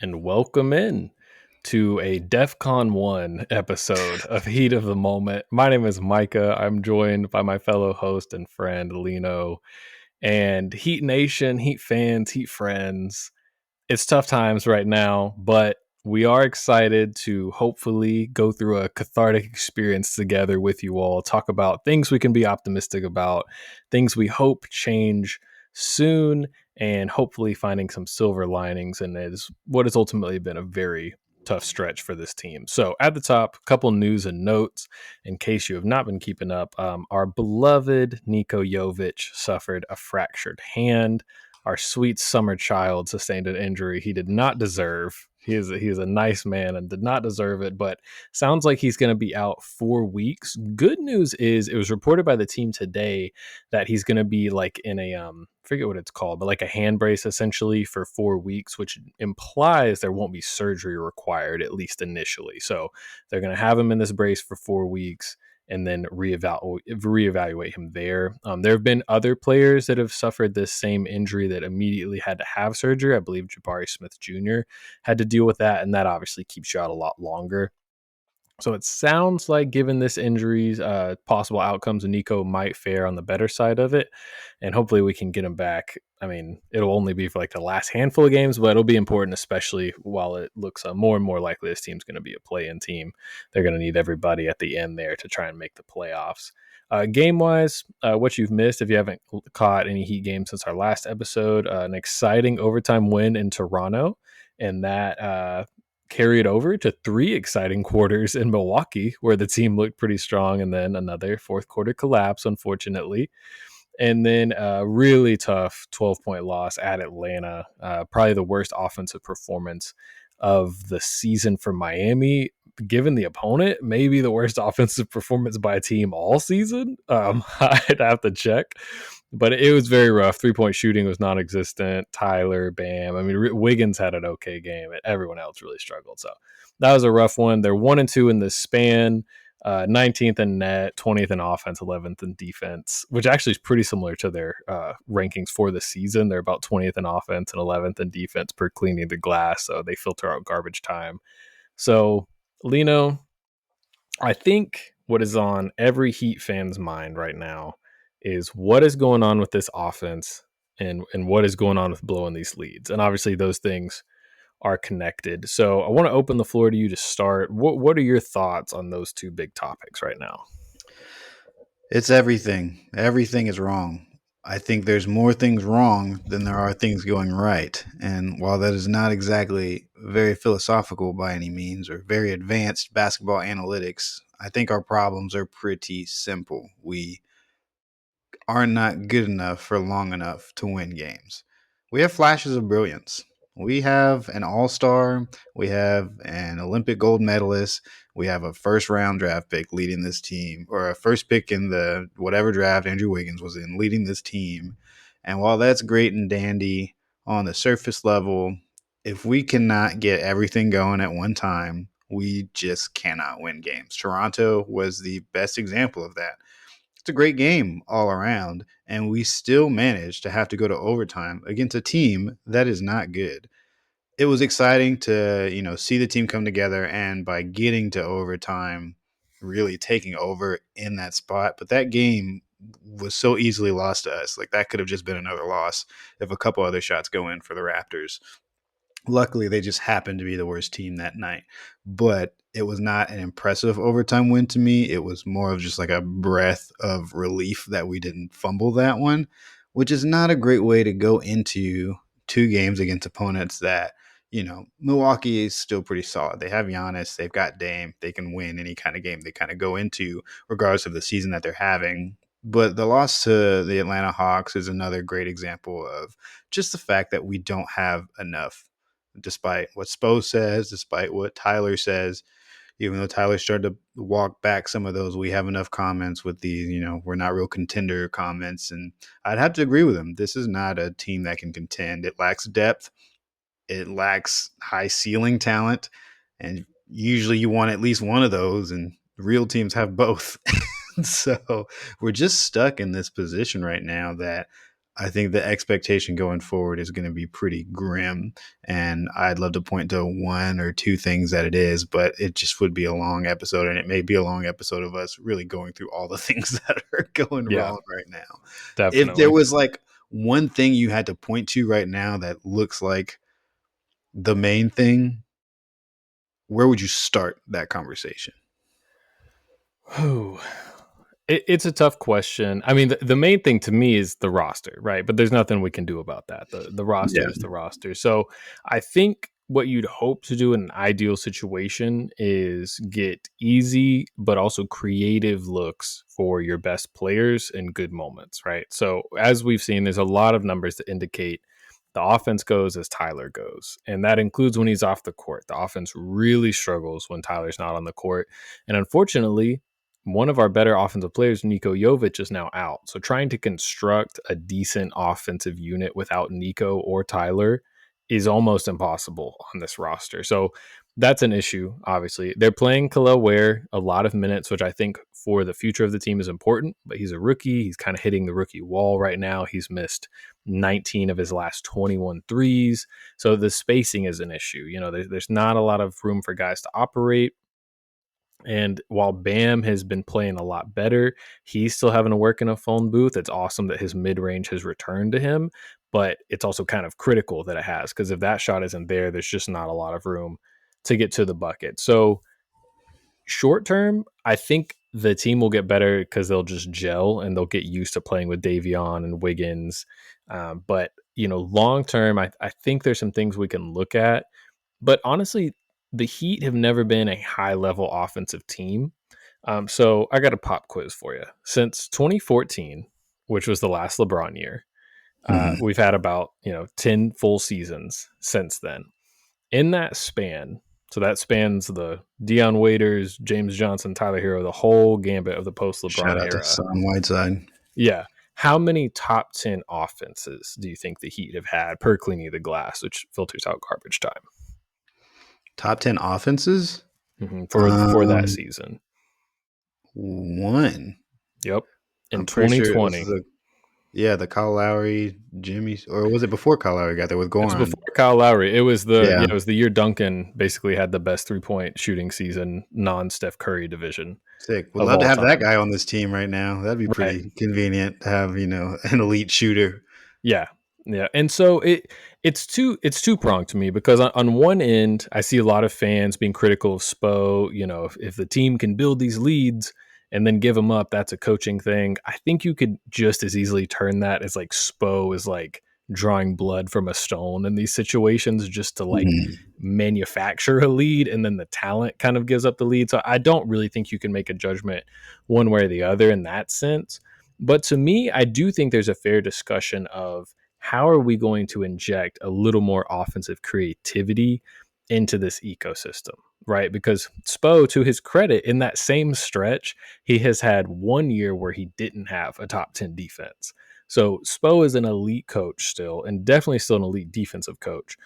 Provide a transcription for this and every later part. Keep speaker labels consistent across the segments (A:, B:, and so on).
A: and welcome in to a DEF CON 1 episode of Heat of the Moment. My name is Micah. I'm joined by my fellow host and friend, Lino. And Heat Nation, Heat fans, Heat friends, it's tough times right now, but we are excited to hopefully go through a cathartic experience together with you all, talk about things we can be optimistic about, things we hope change soon, and hopefully finding some silver linings in is what has ultimately been a very tough stretch for this team. So at the top, a couple news and notes in case you have not been keeping up. Our beloved Niko Jovic suffered a fractured hand. Our sweet summer child sustained an injury he did not deserve. He is a nice man and did not deserve it, but sounds like he's going to be out 4 weeks. Good news is it was reported by the team today that he's going to be like in a forget what it's called, but like a hand brace essentially for 4 weeks, which implies there won't be surgery required at least initially. So they're going to have him in this brace for 4 weeks and then reevaluate him there. There have been other players that have suffered this same injury that immediately had to have surgery. I believe Jabari Smith Jr. had to deal with that, and that obviously keeps you out a lot longer. So it sounds like, given this injury's possible outcomes, Niko might fare on the better side of it, and hopefully we can get him back. I mean, it'll only be for like the last handful of games, but it'll be important, especially while it looks more and more likely this team's going to be a play-in team. They're going to need everybody at the end there to try and make the playoffs. Game-wise, what you've missed if you haven't caught any Heat games since our last episode, an exciting overtime win in Toronto, and that carried over to 3 exciting quarters in Milwaukee, where the team looked pretty strong, and then another fourth quarter collapse, unfortunately. And then a really tough 12-point loss at Atlanta, probably the worst offensive performance of the season for Miami. Given the opponent, maybe the worst offensive performance by a team all season. I'd have to check, but it was very rough. 3-point shooting was non-existent. Tyler, Bam. I mean, Wiggins had an okay game. Everyone else really struggled. So that was a rough one. They're 1-2 in this span. 19th in net, 20th in offense, 11th in defense, which actually is pretty similar to their rankings for the season. They're about 20th in offense and 11th in defense per cleaning the glass, so they filter out garbage time. So, Lino, I think what is on every Heat fan's mind right now is what is going on with this offense and what is going on with blowing these leads. And obviously those things are connected. So I want to open the floor to you to start. What are your thoughts on those two big topics right now?
B: It's everything. Everything is wrong. I think there's more things wrong than there are things going right. And while that is not exactly very philosophical by any means or very advanced basketball analytics, I think our problems are pretty simple. We are not good enough for long enough to win games. We have flashes of brilliance. We have an all star. We have an Olympic gold medalist. We have a first round draft pick leading this team, or a first pick in the whatever draft Andrew Wiggins was in, leading this team. And while that's great and dandy on the surface level, if we cannot get everything going at one time, we just cannot win games. Toronto was the best example of that. It's a great game all around, and we still managed to have to go to overtime against a team that is not good. It was exciting to, see the team come together and by getting to overtime, really taking over in that spot. But that game was so easily lost to us. Like that could have just been another loss if a couple other shots go in for the Raptors. Luckily, they just happened to be the worst team that night. But it was not an impressive overtime win to me. It was more of just like a breath of relief that we didn't fumble that one, which is not a great way to go into two games against opponents that, Milwaukee is still pretty solid. They have Giannis, they've got Dame, they can win any kind of game they kind of go into, regardless of the season that they're having. But the loss to the Atlanta Hawks is another great example of just the fact that we don't have enough, despite what Spo says, despite what Tyler says. Even though Tyler started to walk back some of those, we have enough comments with these, we're not real contender comments. And I'd have to agree with him. This is not a team that can contend. It lacks depth. It lacks high ceiling talent. And usually you want at least one of those, and real teams have both. So we're just stuck in this position right now that I think the expectation going forward is going to be pretty grim. And I'd love to point to one or two things that it is, but it just would be a long episode. And it may be a long episode of us really going through all the things that are going
A: Yeah,
B: wrong right now. If there
A: definitely.
B: was like one thing you had to point to right now that looks like the main thing, where would you start that conversation?
A: Whew. It's a tough question. I mean, the main thing to me is the roster, right? But there's nothing we can do about that. The roster
B: Yeah.
A: is the roster. So I think what you'd hope to do in an ideal situation is get easy but also creative looks for your best players in good moments, right? So as we've seen, there's a lot of numbers that indicate the offense goes as Tyler goes. And that includes when he's off the court. The offense really struggles when Tyler's not on the court. And unfortunately, one of our better offensive players, Niko Jovic, is now out. So trying to construct a decent offensive unit without Nico or Tyler is almost impossible on this roster. So that's an issue, obviously. They're playing Khalil Ware a lot of minutes, which I think for the future of the team is important, but he's a rookie. He's kind of hitting the rookie wall right now. He's missed 19 of his last 21 threes. So the spacing is an issue. There's not a lot of room for guys to operate. And while Bam has been playing a lot better, he's still having to work in a phone booth. It's awesome that his mid range has returned to him, but it's also kind of critical that it has, because if that shot isn't there, there's just not a lot of room to get to the bucket. So, short term, I think the team will get better because they'll just gel and they'll get used to playing with Davion and Wiggins. But, long term, I think there's some things we can look at, but honestly, the Heat have never been a high level offensive team. So I got a pop quiz for you. Since 2014, which was the last LeBron year,
B: Mhm.
A: we've had about 10 full seasons since then. In that span, so that spans the Dion Waiters, James Johnson, Tyler Hero, the whole gambit of the post
B: Shout
A: LeBron
B: out to
A: era.
B: Son Whiteside.
A: Yeah. How many top 10 offenses do you think the Heat have had per cleaning the glass, which filters out garbage time?
B: Top 10 offenses?
A: For that
B: Um,
A: season?
B: One.
A: Yep. In
B: I'm pretty sure it was
A: 2020.
B: the Kyle Lowry, Jimmy, or was it before Kyle Lowry got there with
A: It's
B: Goran?
A: before Kyle Lowry.
B: Yeah,
A: It was the year Duncan basically had the best 3-point shooting season, non Steph Curry division
B: sick. Would
A: of
B: love to
A: all
B: have that
A: time.
B: guy on this team right now. That'd be
A: Right.
B: pretty convenient to have, an elite shooter.
A: Yeah. Yeah. And so it's two pronged to me, because on one end, I see a lot of fans being critical of Spo. If the team can build these leads and then give them up, that's a coaching thing. I think you could just as easily turn that as like Spo is like drawing blood from a stone in these situations just to like
B: Mhm.
A: manufacture a lead, and then the talent kind of gives up the lead. So I don't really think you can make a judgment one way or the other in that sense. But to me, I do think there's a fair discussion of how are we going to inject a little more offensive creativity into this ecosystem, right? Because Spo, to his credit, in that same stretch, he has had 1 year where he didn't have a top 10 defense. So Spo is an elite coach still, and definitely still an elite defensive coach.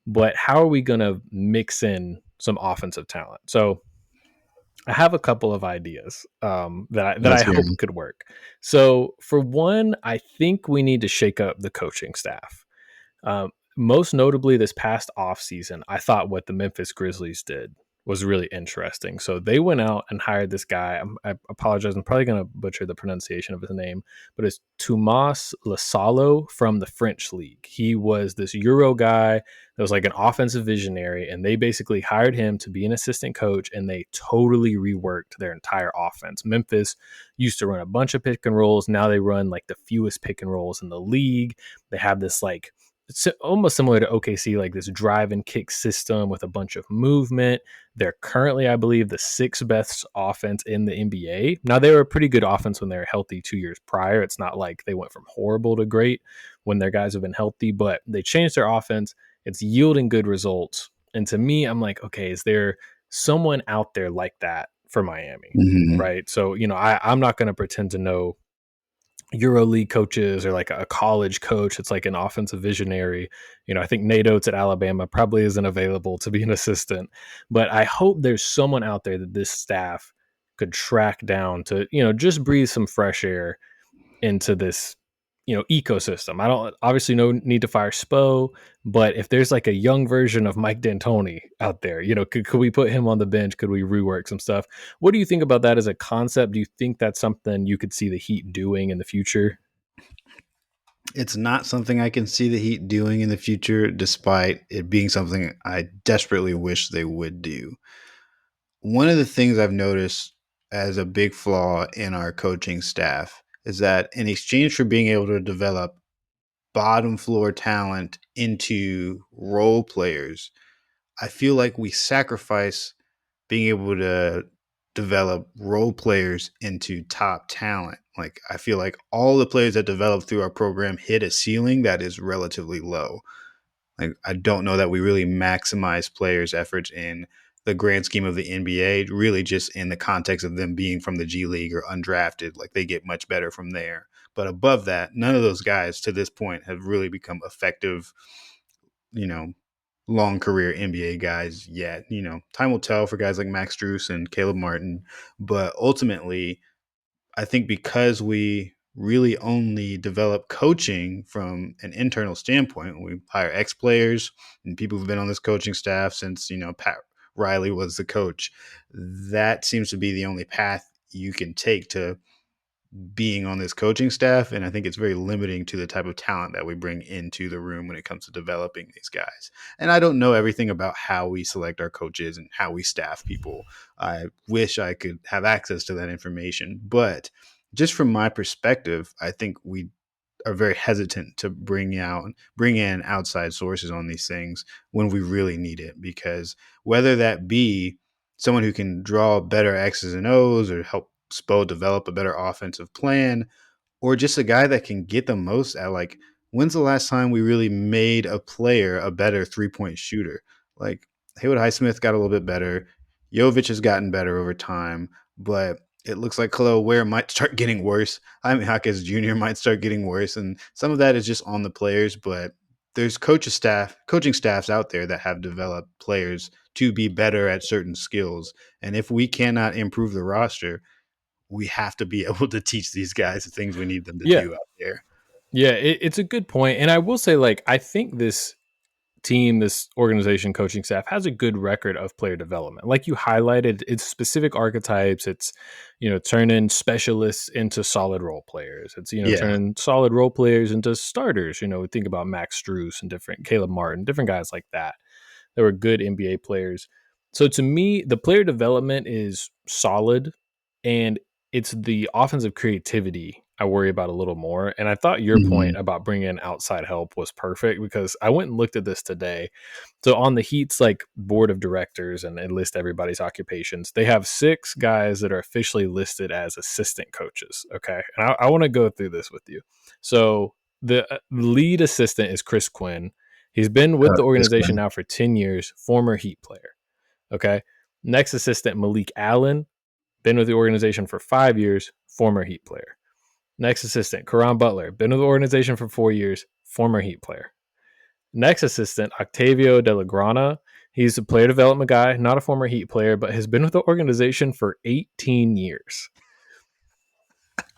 A: But how are we going to mix in some offensive talent? So I have a couple of ideas that I
B: Let's hear
A: hope
B: him.
A: could work. So for one, I think we need to shake up the coaching staff. Most notably, this past offseason, I thought what the Memphis Grizzlies did was really interesting. So they went out and hired this guy. I apologize. I'm probably going to butcher the pronunciation of his name, but it's Tomas Lasalo from the French League. He was this Euro guy that was like an offensive visionary, and they basically hired him to be an assistant coach, and they totally reworked their entire offense. Memphis used to run a bunch of pick and rolls. Now they run like the fewest pick and rolls in the league. They have this like it's almost similar to OKC, like this drive and kick system with a bunch of movement. They're currently, I believe, the sixth best offense in the NBA. Now, they were a pretty good offense when they were healthy 2 years prior. It's not like they went from horrible to great when their guys have been healthy, but they changed their offense. It's yielding good results. And to me, I'm like, okay, is there someone out there like that for Miami?
B: Mhm.
A: Right. So, I'm not going to pretend to know EuroLeague coaches or like a college coach. It's like an offensive visionary. I think Nate Oates at Alabama probably isn't available to be an assistant, but I hope there's someone out there that this staff could track down to, just breathe some fresh air into this ecosystem. I don't obviously no need to fire Spo, but if there's like a young version of Mike D'Antoni out there, could we put him on the bench? Could we rework some stuff? What do you think about that as a concept? Do you think that's something you could see the Heat doing in the future?
B: It's not something I can see the Heat doing in the future, despite it being something I desperately wish they would do. One of the things I've noticed as a big flaw in our coaching staff is that in exchange for being able to develop bottom floor talent into role players, I feel like we sacrifice being able to develop role players into top talent. Like, I feel like all the players that develop through our program hit a ceiling that is relatively low. Like, I don't know that we really maximize players' efforts in the grand scheme of the NBA, really just in the context of them being from the G League or undrafted. Like, they get much better from there. But above that, none of those guys to this point have really become effective, you know, long career NBA guys yet. Time will tell for guys like Max Struess and Caleb Martin. But ultimately, I think because we really only develop coaching from an internal standpoint, we hire ex players and people who've been on this coaching staff since, Pat Riley was the coach. That seems to be the only path you can take to being on this coaching staff. And I think it's very limiting to the type of talent that we bring into the room when it comes to developing these guys. And I don't know everything about how we select our coaches and how we staff people. I wish I could have access to that information. But just from my perspective, I think we are very hesitant to bring in outside sources on these things when we really need it, because whether that be someone who can draw better X's and O's or help Spo develop a better offensive plan, or just a guy that can get the most at, like, when's the last time we really made a player a better 3-point shooter? Like, Haywood Highsmith got a little bit better. Jovic has gotten better over time, but it looks like Khalil Ware might start getting worse. Jaime Jaquez Jr. might start getting worse. And some of that is just on the players, but there's coaching staffs out there that have developed players to be better at certain skills. And if we cannot improve the roster, we have to be able to teach these guys the things we need them to
A: Yeah.
B: do out there.
A: Yeah, it's a good point. And I will say, like, I think this team, this organization, coaching staff has a good record of player development. Like you highlighted, it's specific archetypes. It's, turning specialists into solid role players. It's,
B: Yeah.
A: turning solid role players into starters. We think about Max Struess and different Caleb Martin, different guys like that. They were good NBA players. So to me, the player development is solid, and it's the offensive creativity I worry about a little more. And I thought your point
B: Mhm.
A: about bringing in outside help was perfect, because I went and looked at this today. So on the Heat's like board of directors, and it lists everybody's occupations, they have 6 guys that are officially listed as assistant coaches. Okay. And I want to go through this with you. So the lead assistant is Chris Quinn. He's been with the
B: Chris
A: organization
B: Quinn.
A: now for 10 years, former Heat player. Okay. Next assistant, Malik Allen, been with the organization for 5 years, former Heat player. Next assistant, Karan Butler, been with the organization for 4 years, former Heat player. Next assistant, Octavio De La Grana. He's a player development guy, not a former Heat player, but has been with the organization for 18 years.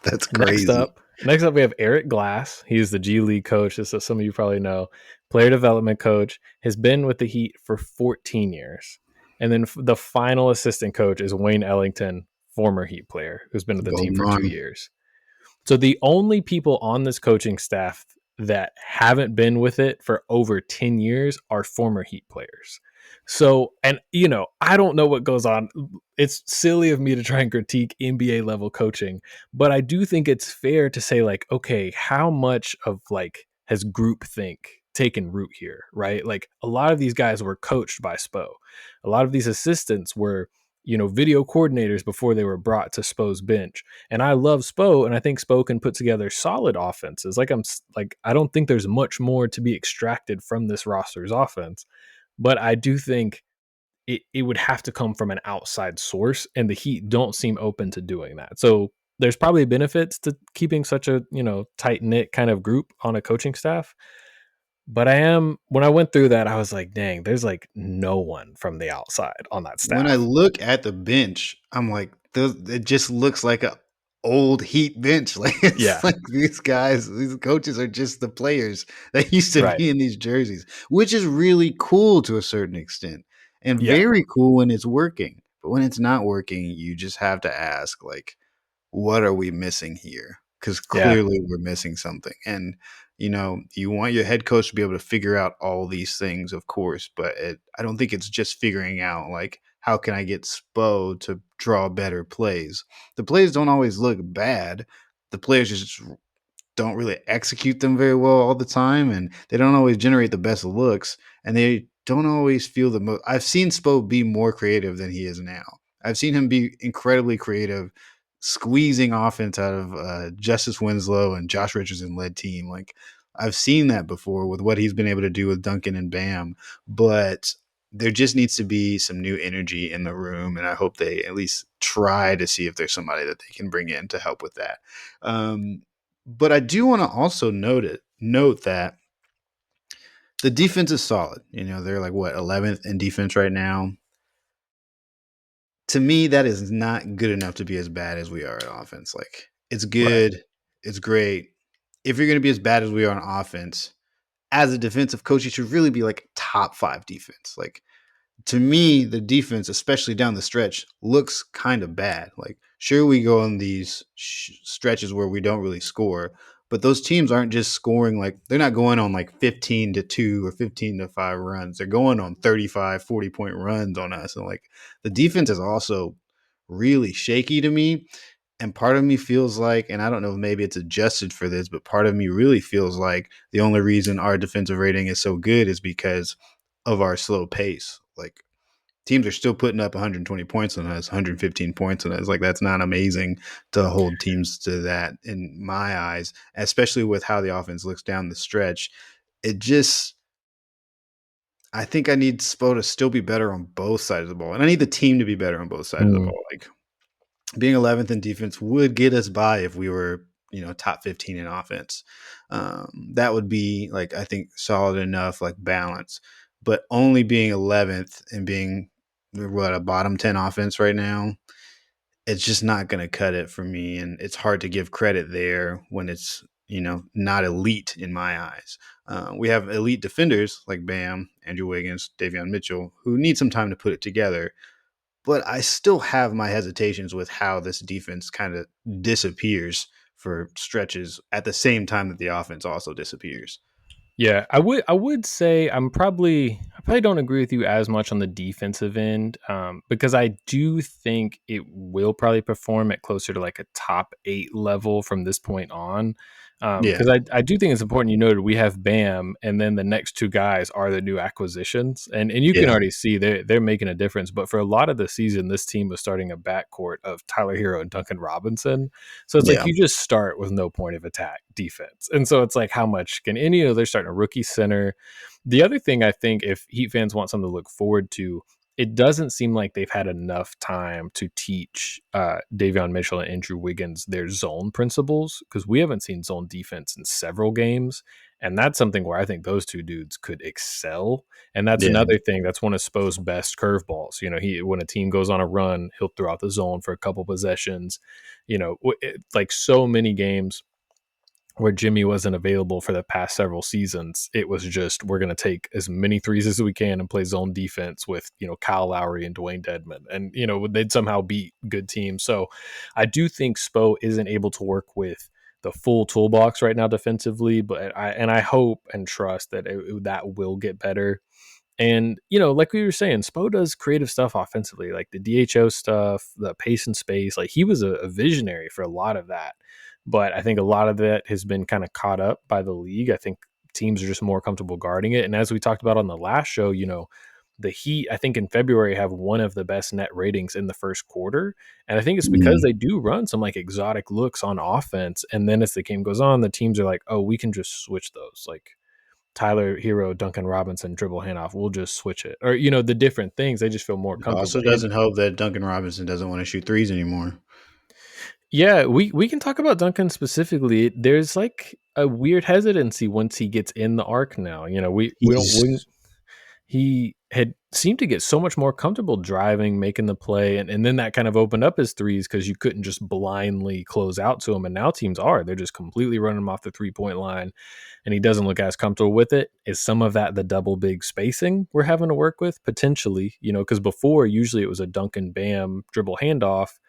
B: That's
A: Next
B: crazy.
A: up, next up, we have Eric Glass. He's the G League coach, as some of you probably know. Player development coach, has been with the Heat for 14 years. And then the final assistant coach is Wayne Ellington, former Heat player, who's been with the team
B: Golden
A: for 2
B: Army.
A: years. So the only people on this coaching staff that haven't been with it for over 10 years are former Heat players. So, and I don't know what goes on. It's silly of me to try and critique NBA level coaching, but I do think it's fair to say, like, okay, how much of like has groupthink taken root here, right? Like a lot of these guys were coached by Spo. A lot of these assistants were, video coordinators before they were brought to Spo's bench. And I love Spo, and I think Spo can put together solid offenses. I don't think there's much more to be extracted from this roster's offense, but I do think it would have to come from an outside source, and the Heat don't seem open to doing that. So there's probably benefits to keeping such a tight knit kind of group on a coaching staff. But when I went through that, I was like, dang, there's like no one from the outside on that
B: When I
A: staff.
B: look at the bench, I'm like, it just looks like old Heat bench. Like it's
A: Yeah,
B: like these guys, these coaches are just the players that used to
A: right.
B: be in these jerseys, which is really cool to a certain extent and
A: Yeah,
B: very cool when it's working. But when it's not working, you just have to ask, like, what are we missing here? Because
A: yeah,
B: clearly we're missing something. And, you want your head coach to be able to figure out all these things, of course, but I don't think it's just figuring out, like, how can I get Spo to draw better plays? The plays don't always look bad. The players just don't really execute them very well all the time, and they don't always generate the best looks, and they don't always feel the most. I've seen Spo be more creative than he is now. I've seen him be incredibly creative, squeezing offense out of Justice Winslow and Josh Richardson led team. Like I've seen that before with what he's been able to do with Duncan and Bam, but there just needs to be some new energy in the room, and I hope they at least try to see if there's somebody that they can bring in to help with that. But I do want to also note that the defense is solid. They're like what 11th in defense right now. To me, that is not good enough to be as bad as we are at offense. Like it's
A: right.
B: good, it's great. If you're going to be as bad as we are on offense, as a defensive coach, you should really be like top five defense. Like to me, the defense, especially down the stretch, looks kind of bad. Like, sure, we go on these stretches where we don't really score, but those teams aren't just scoring like they're not going on like 15-2 or 15-5 runs. They're going on 35, 40 point runs on us. And like the defense is also really shaky to me. And part of me feels like, and I don't know if maybe it's adjusted for this, but part of me really feels like the only reason our defensive rating is so good is because of our slow pace. Like teams are still putting up 120 points on us, 115 points on us. Like that's not amazing to hold teams to that in my eyes, especially with how the offense looks down the stretch. It just, I think I need Spo to still be better on both sides of the ball, and I need the team to be better on both sides of the
A: Mm.
B: ball. Like being 11th in defense would get us by if we were, top 15 in offense. That would be like, I think solid enough, like balance, but only being 11th and being what a bottom 10 offense right now, it's just not going to cut it for me. And it's hard to give credit there when it's, not elite in my eyes. We have elite defenders like Bam, Andrew Wiggins, Davion Mitchell, who need some time to put it together, but I still have my hesitations with how this defense kind of disappears for stretches at the same time that the offense also disappears.
A: Yeah, I would say I probably don't agree with you as much on the defensive end, because I do think it will probably perform at closer to like a top 8 level from this point on.
B: Yeah,
A: Because I do think it's important. You noted we have Bam, and then the next two guys are the new acquisitions, and you can
B: yeah,
A: already see they're making a difference. But for a lot of the season, this team was starting a backcourt of Tyler Hero and Duncan Robinson, so it's like
B: yeah,
A: you just start with no point of attack defense. And so it's like how much can any they're starting a rookie center. The other thing I think if Heat fans want something to look forward to, it doesn't seem like they've had enough time to teach Davion Mitchell and Andrew Wiggins their zone principles because we haven't seen zone defense in several games. And that's something where I think those two dudes could excel. And that's
B: yeah.
A: another thing. That's one of Spo's best curveballs. He when a team goes on a run, he'll throw out the zone for a couple possessions. Like so many games where Jimmy wasn't available for the past several seasons, it was just we're going to take as many threes as we can and play zone defense with Kyle Lowry and Dwayne Dedman, and they'd somehow beat good teams. So I do think Spo isn't able to work with the full toolbox right now defensively, but I hope and trust that that will get better. And, like we were saying, Spo does creative stuff offensively, like the DHO stuff, the pace and space. Like he was a visionary for a lot of that. But I think a lot of that has been kind of caught up by the league. I think teams are just more comfortable guarding it. And as we talked about on the last show, the Heat, I think in February, have one of the best net ratings in the first quarter. And I think it's because
B: Mm.
A: they do run some like exotic looks on offense. And then as the game goes on, the teams are like, oh, we can just switch those. Like, Tyler Hero, Duncan Robinson, dribble handoff. We'll just switch it, or the different things. They just feel more
B: It
A: comfortable.
B: also
A: And
B: doesn't help that Duncan Robinson doesn't want to shoot threes anymore.
A: yeah, we can talk about Duncan specifically. There's like a weird hesitancy once he gets in the arc. Now, we don't
B: He's
A: wouldn't he. had seemed to get so much more comfortable driving, making the play, and then that kind of opened up his threes because you couldn't just blindly close out to him. And now teams are. They're just completely running him off the 3-point line, and he doesn't look as comfortable with it. Is some of that the double big spacing we're having to work with? Potentially, because before usually it was a Duncan Bam dribble handoff.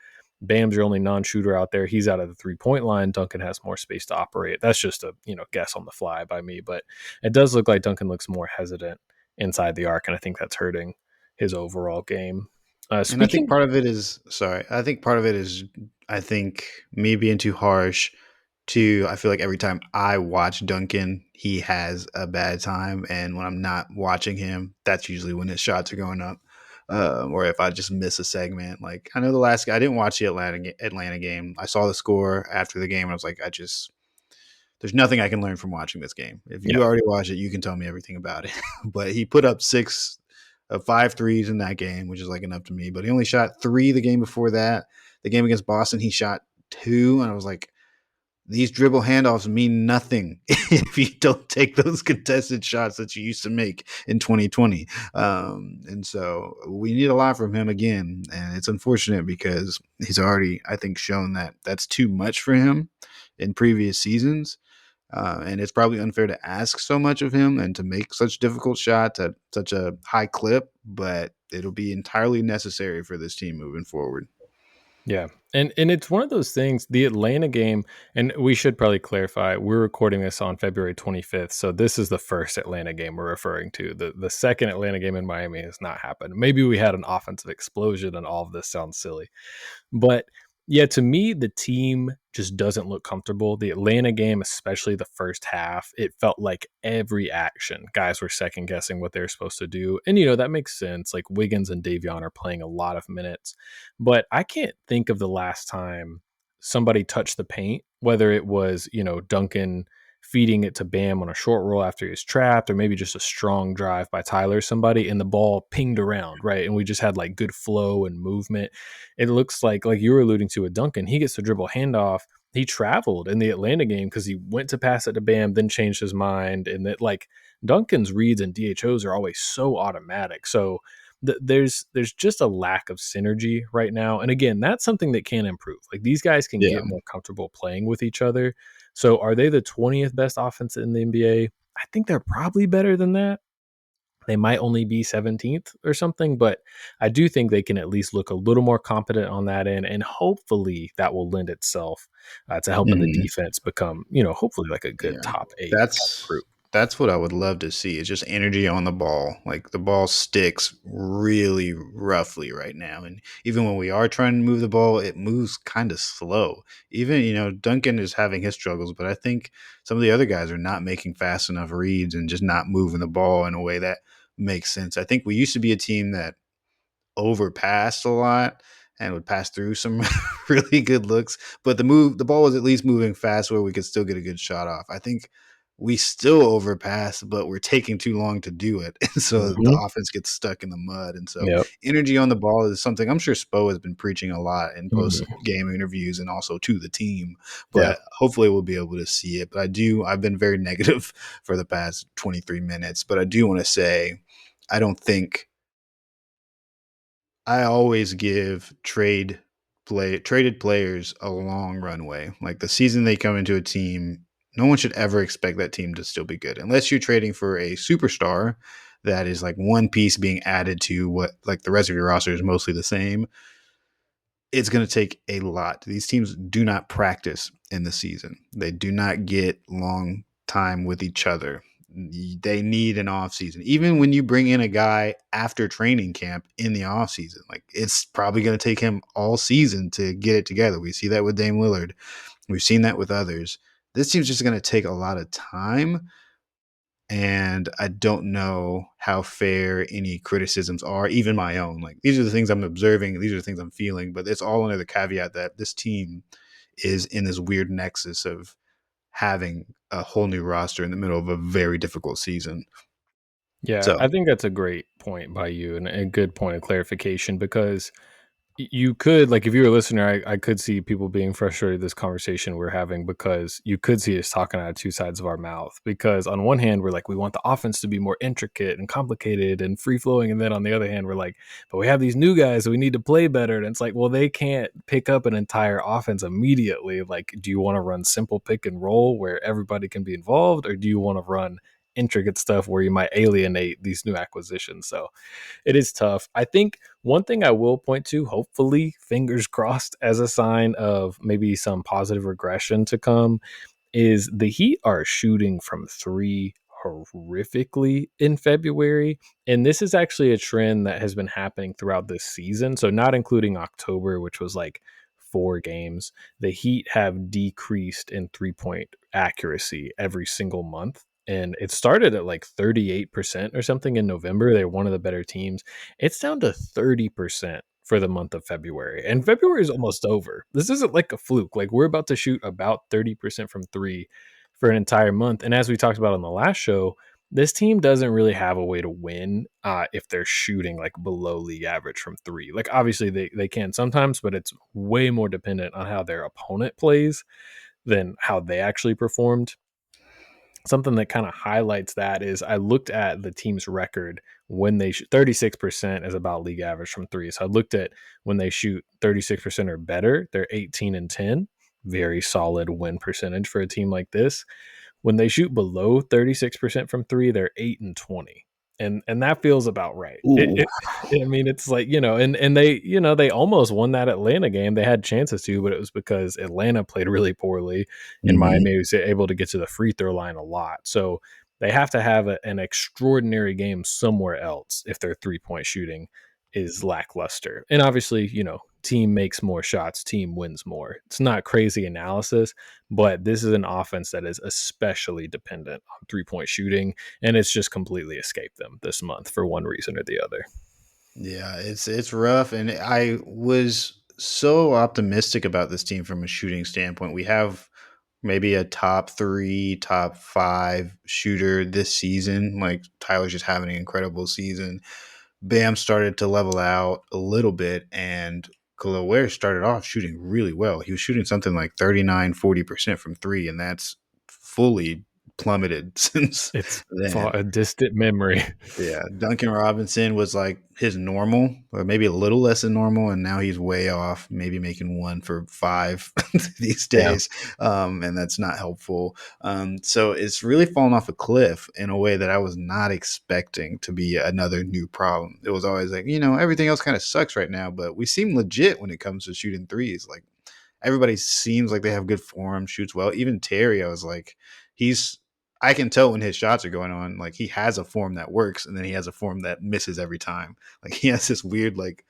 A: Bam's your only non-shooter out there. He's out of the 3-point line. Duncan has more space to operate. That's just a guess on the fly by me, but it does look like Duncan looks more hesitant inside the arc, and I think that's hurting his overall game.
B: And I think
A: Speaking,
B: part of it is sorry. I think part of it is I think me being too harsh. To I feel like every time I watch Duncan, he has a bad time, and when I'm not watching him, that's usually when his shots are going up. Or if I just miss a segment, like I know the last I didn't watch the Atlanta game. I saw the score after the game, and I was like, I just there's nothing I can learn from watching this game. If
A: yeah,
B: you already watched it, you can tell me everything about it. But he put up six of 5 threes in that game, which is like enough to me. But he only shot three the game before that. The game against Boston, he shot two, and I was like, these dribble handoffs mean nothing if you don't take those contested shots that you used to make in 2020. And so we need a lot from him again. And it's unfortunate because he's already, I think, shown that that's too much for him in previous seasons. And it's probably unfair to ask so much of him and to make such difficult shots at such a high clip, but it'll be entirely necessary for this team moving forward.
A: yeah, and it's one of those things. The Atlanta game, and we should probably clarify. We're recording this on February 25th, so this is the first Atlanta game we're referring to. The second Atlanta game in Miami has not happened. Maybe we had an offensive explosion, and all of this sounds silly. But yeah, to me, the team just doesn't look comfortable. The Atlanta game, especially the first half, it felt like every action, guys were second guessing what they're supposed to do. And, that makes sense. Like Wiggins and Davion are playing a lot of minutes. But I can't think of the last time somebody touched the paint, whether it was, Duncan feeding it to Bam on a short roll after he was trapped, or maybe just a strong drive by Tyler or somebody, and the ball pinged around, right? And we just had like good flow and movement. It looks like you were alluding to with Duncan, he gets the dribble handoff. He traveled in the Atlanta game because he went to pass it to Bam, then changed his mind. And that like Duncan's reads and DHOs are always so automatic. So there's just a lack of synergy right now. And again, that's something that can improve. Like these guys can
B: Yeah.
A: get more comfortable playing with each other. So are they the 20th best offense in the NBA? I think they're probably better than that. They might only be 17th or something, but I do think they can at least look a little more competent on that end. And hopefully that will lend itself to helping the
B: Mhm.
A: defense become, hopefully like a good
B: Yeah.
A: top eight kind of
B: That's
A: group.
B: that's what I would love to see. It's just energy on the ball. Like the ball sticks really roughly right now. And even when we are trying to move the ball, it moves kind of slow. Even, Duncan is having his struggles, but I think some of the other guys are not making fast enough reads and just not moving the ball in a way that makes sense. I think we used to be a team that overpassed a lot and would pass through some really good looks. But the ball was at least moving fast where we could still get a good shot off. I think we still overpass, but we're taking too long to do it. And so the
A: Hmm.
B: offense gets stuck in the mud. And so
A: Yep.
B: energy on the ball is something I'm sure Spo has been preaching a lot in post
A: Hmm.
B: game interviews and also to the team.
A: Yeah.
B: But hopefully we'll be able to see it. But I've been very negative for the past 23 minutes. But I do want to say, I don't think I always give traded players a long runway. Like the season they come into a team, no one should ever expect that team to still be good unless you're trading for a superstar that is like one piece being added to what like the rest of your roster is mostly the same. It's going to take a lot. These teams do not practice in the season. They do not get long time with each other. They need an off season. Even when you bring in a guy after training camp in the off season, like it's probably going to take him all season to get it together. We see that with Dame Lillard. We've seen that with others. This team's just going to take a lot of time, and I don't know how fair any criticisms are, even my own. Like these are the things I'm observing, these are the things I'm feeling, but it's all under the caveat that this team is in this weird nexus of having a whole new roster in the middle of a very difficult season.
A: Yeah.
B: So,
A: I think that's a great point by you and a good point of clarification because You could, like, if you were a listener, I could see people being frustrated with this conversation we're having, because you could see us talking out of two sides of our mouth. Because on one hand, we're like, we want the offense to be more intricate and complicated and free flowing, and then on the other hand, we're like, but we have these new guys, so we need to play better. And it's like, well, they can't pick up an entire offense immediately. Like, do you want to run simple pick and roll where everybody can be involved, or do you want to run intricate stuff where you might alienate these new acquisitions? So it is tough. I think one thing I will point to, hopefully, fingers crossed, as a sign of maybe some positive regression to come, is the Heat are shooting from three horrifically in February. And this is actually a trend that has been happening throughout this season. So, not including October, which was like 4 games, the Heat have decreased in 3 point accuracy every single month. And it started at like 38% or something in November. They're one of the better teams. It's down to 30% for the month of February. And February is almost over. This isn't like a fluke. Like, we're about to shoot about 30% from three for an entire month. And as we talked about on the last show, this team doesn't really have a way to win if they're shooting like below league average from three. Like, obviously they can sometimes, but it's way more dependent on how their opponent plays than how they actually performed. Something that kind of highlights that is I looked at the team's record when they shoot 36% is about league average from three. So I looked at when they shoot 36% or better, they're 18-10, very solid win percentage for a team like this. When they shoot below 36% from three, they're 8-20. And that feels about right.
B: Ooh.
A: I mean, it's like, and they, they almost won that Atlanta game. They had chances to, but it was because Atlanta played really poorly and
B: Mm-hmm.
A: Miami was able to get to the free throw line a lot. So they have to have an extraordinary game somewhere else if their 3 point shooting is lackluster. And obviously, team makes more shots, team wins more. It's not crazy analysis, but this is an offense that is especially dependent on 3 point shooting, and it's just completely escaped them this month for one reason or the other.
B: Yeah, it's rough, and I was so optimistic about this team from a shooting standpoint. We have maybe a top three, top five shooter this season. Like, Tyler's just having an incredible season. Bam started to level out a little bit, and Khalil Ware started off shooting really well. He was shooting something like 39-40% from three, and that's fully plummeted since
A: It's
B: then.
A: a distant memory.
B: Yeah, Duncan Robinson was like his normal, or maybe a little less than normal, and now he's way off, maybe making 1 for 5 these
A: Yeah.
B: days, and that's not helpful. So it's really fallen off a cliff in a way that I was not expecting to be another new problem. It was always like, everything else kind of sucks right now, but we seem legit when it comes to shooting threes. Like, everybody seems like they have good form, shoots well. Even Terry, I was like, he's I can tell when his shots are going on. Like, he has a form that works, and then he has a form that misses every time. Like, he has this weird, like,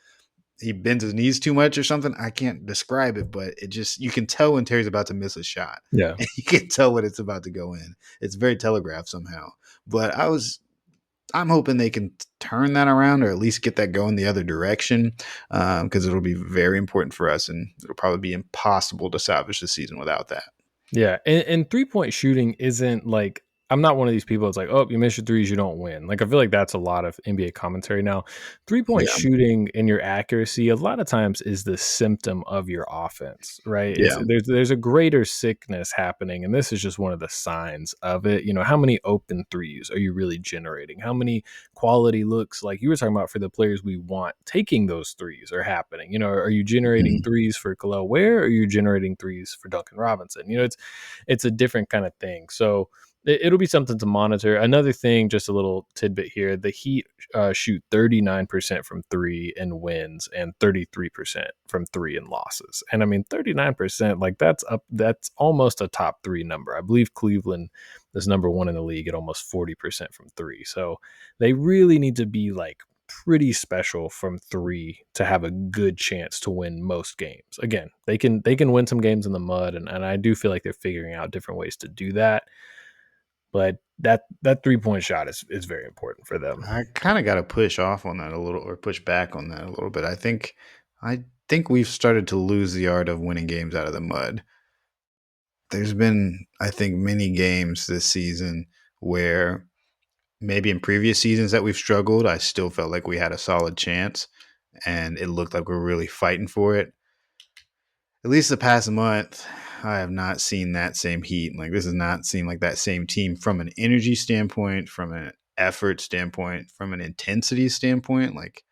B: he bends his knees too much or something. I can't describe it, but it just, you can tell when Terry's about to miss a shot.
A: Yeah.
B: And you can tell when it's about to go in. It's very telegraphed somehow. But I'm hoping they can turn that around, or at least get that going the other direction, because it'll be very important for us, and it'll probably be impossible to salvage the season without that.
A: Yeah, and 3 point shooting isn't like, I'm not one of these people that's like, oh, you miss your threes, you don't win. Like, I feel like that's a lot of NBA commentary now. 3 point
B: Yeah,
A: shooting and your accuracy a lot of times is the symptom of your offense, right? It's
B: yeah.
A: there's a greater sickness happening, and this is just one of the signs of it. How many open threes are you really generating? How many quality looks, like you were talking about, for the players we want taking those threes are happening? Are you generating
B: Mhm.
A: threes for Khalil Ware, or are you generating threes for Duncan Robinson? It's a different kind of thing. So it'll be something to monitor. Another thing, just a little tidbit here: the Heat shoot 39% from three in wins and 33% from three in losses. And I mean, 39%, like, that's almost a top three number. I believe Cleveland is number one in the league at almost 40% from three. So they really need to be like pretty special from three to have a good chance to win most games. Again, they can win some games in the mud, and I do feel like they're figuring out different ways to do that. But that 3 point shot is very important for them.
B: I kind of got to push off on that a little, or push back on that a little bit. I think we've started to lose the art of winning games out of the mud. There's been, I think, many games this season where maybe in previous seasons that we've struggled, I still felt like we had a solid chance. and it looked like we're really fighting for it. At least the past month, I have not seen that same heat. Like, this does not seem like that same team from an energy standpoint, from an effort standpoint, from an intensity standpoint. Like,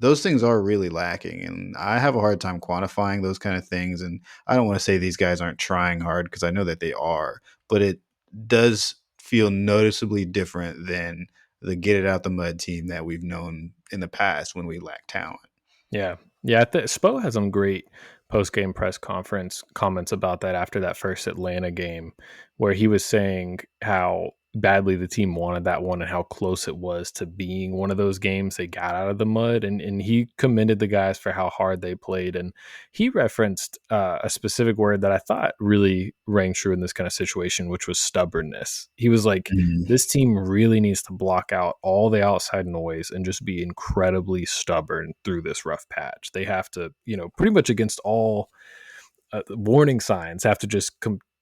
B: those things are really lacking, and I have a hard time quantifying those kind of things. And I don't want to say these guys aren't trying hard, because I know that they are, but it does feel noticeably different than the get it out the mud team that we've known in the past when we lack talent.
A: Yeah. Yeah. Spo had some great post game press conference comments about that after that first Atlanta game, where he was saying how badly the team wanted that one and how close it was to being one of those games they got out of the mud. And he commended the guys for how hard they played. And he referenced a specific word that I thought really rang true in this kind of situation, which was stubbornness. He was like,
B: Mhm.
A: this team really needs to block out all the outside noise and just be incredibly stubborn through this rough patch. They have to, pretty much against all warning signs, have to just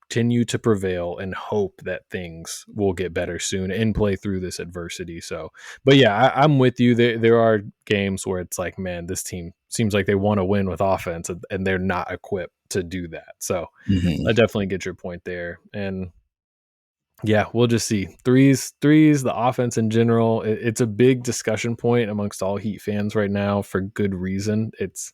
A: continue to prevail and hope that things will get better soon and play through this adversity. So, but yeah, I'm with you. There are games where it's like, man, this team seems like they want to win with offense and they're not equipped to do that. So I
B: Mhm.
A: definitely get your point there. And yeah, we'll just see. The offense in general, it's a big discussion point amongst all Heat fans right now for good reason. It's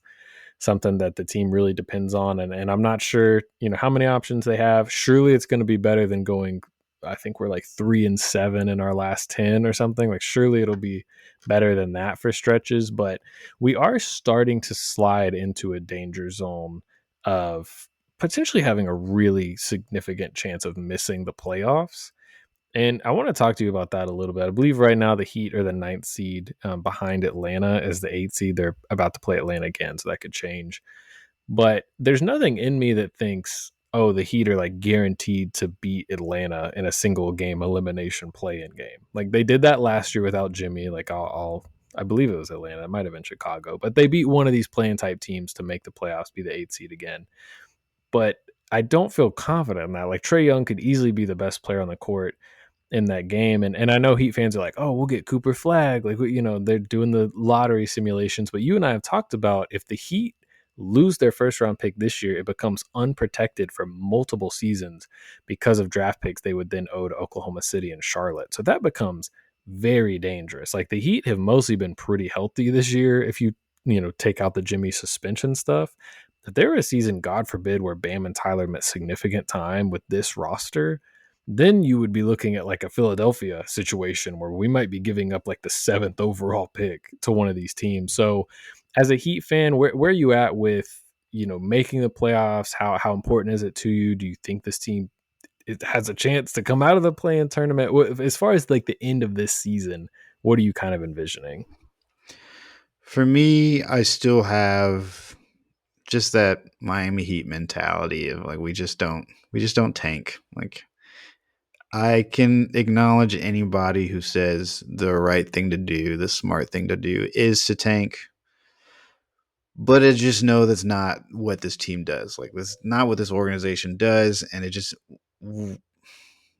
A: something that the team really depends on, and I'm not sure, how many options they have. Surely it's going to be better than going. I think we're like 3-7 in our last 10 or something. Like, surely it'll be better than that for stretches, but we are starting to slide into a danger zone of potentially having a really significant chance of missing the playoffs. And I want to talk to you about that a little bit. I believe right now the Heat are the ninth seed, behind Atlanta as the eighth seed. They're about to play Atlanta again, so that could change. But there's nothing in me that thinks, oh, the Heat are like guaranteed to beat Atlanta in a single game elimination play-in game. Like, they did that last year without Jimmy. Like, I believe it was Atlanta. It might have been Chicago, but they beat one of these play-in type teams to make the playoffs, be the eighth seed again. But I don't feel confident in that. Like, Trae Young could easily be the best player on the court in that game. And I know Heat fans are like, oh, we'll get Cooper Flag. Like, they're doing the lottery simulations. But you and I have talked about, if the Heat lose their first round pick this year, it becomes unprotected for multiple seasons because of draft picks they would then owe to Oklahoma City and Charlotte. So that becomes very dangerous. Like, the Heat have mostly been pretty healthy this year, if you take out the Jimmy suspension stuff. If there were a season, God forbid, where Bam and Tyler met significant time with this roster, then you would be looking at like a Philadelphia situation where we might be giving up like the seventh overall pick to one of these teams. So, as a Heat fan, where are you at with making the playoffs? How important is it to you? Do you think this team it has a chance to come out of the play-in tournament? As far as like the end of this season, what are you kind of envisioning?
B: For me, I still have just that Miami Heat mentality of like, we just don't tank. Like, I can acknowledge anybody who says the right thing to do, the smart thing to do is to tank, but I just know that's not what this team does. Like, that's not what this organization does, and it just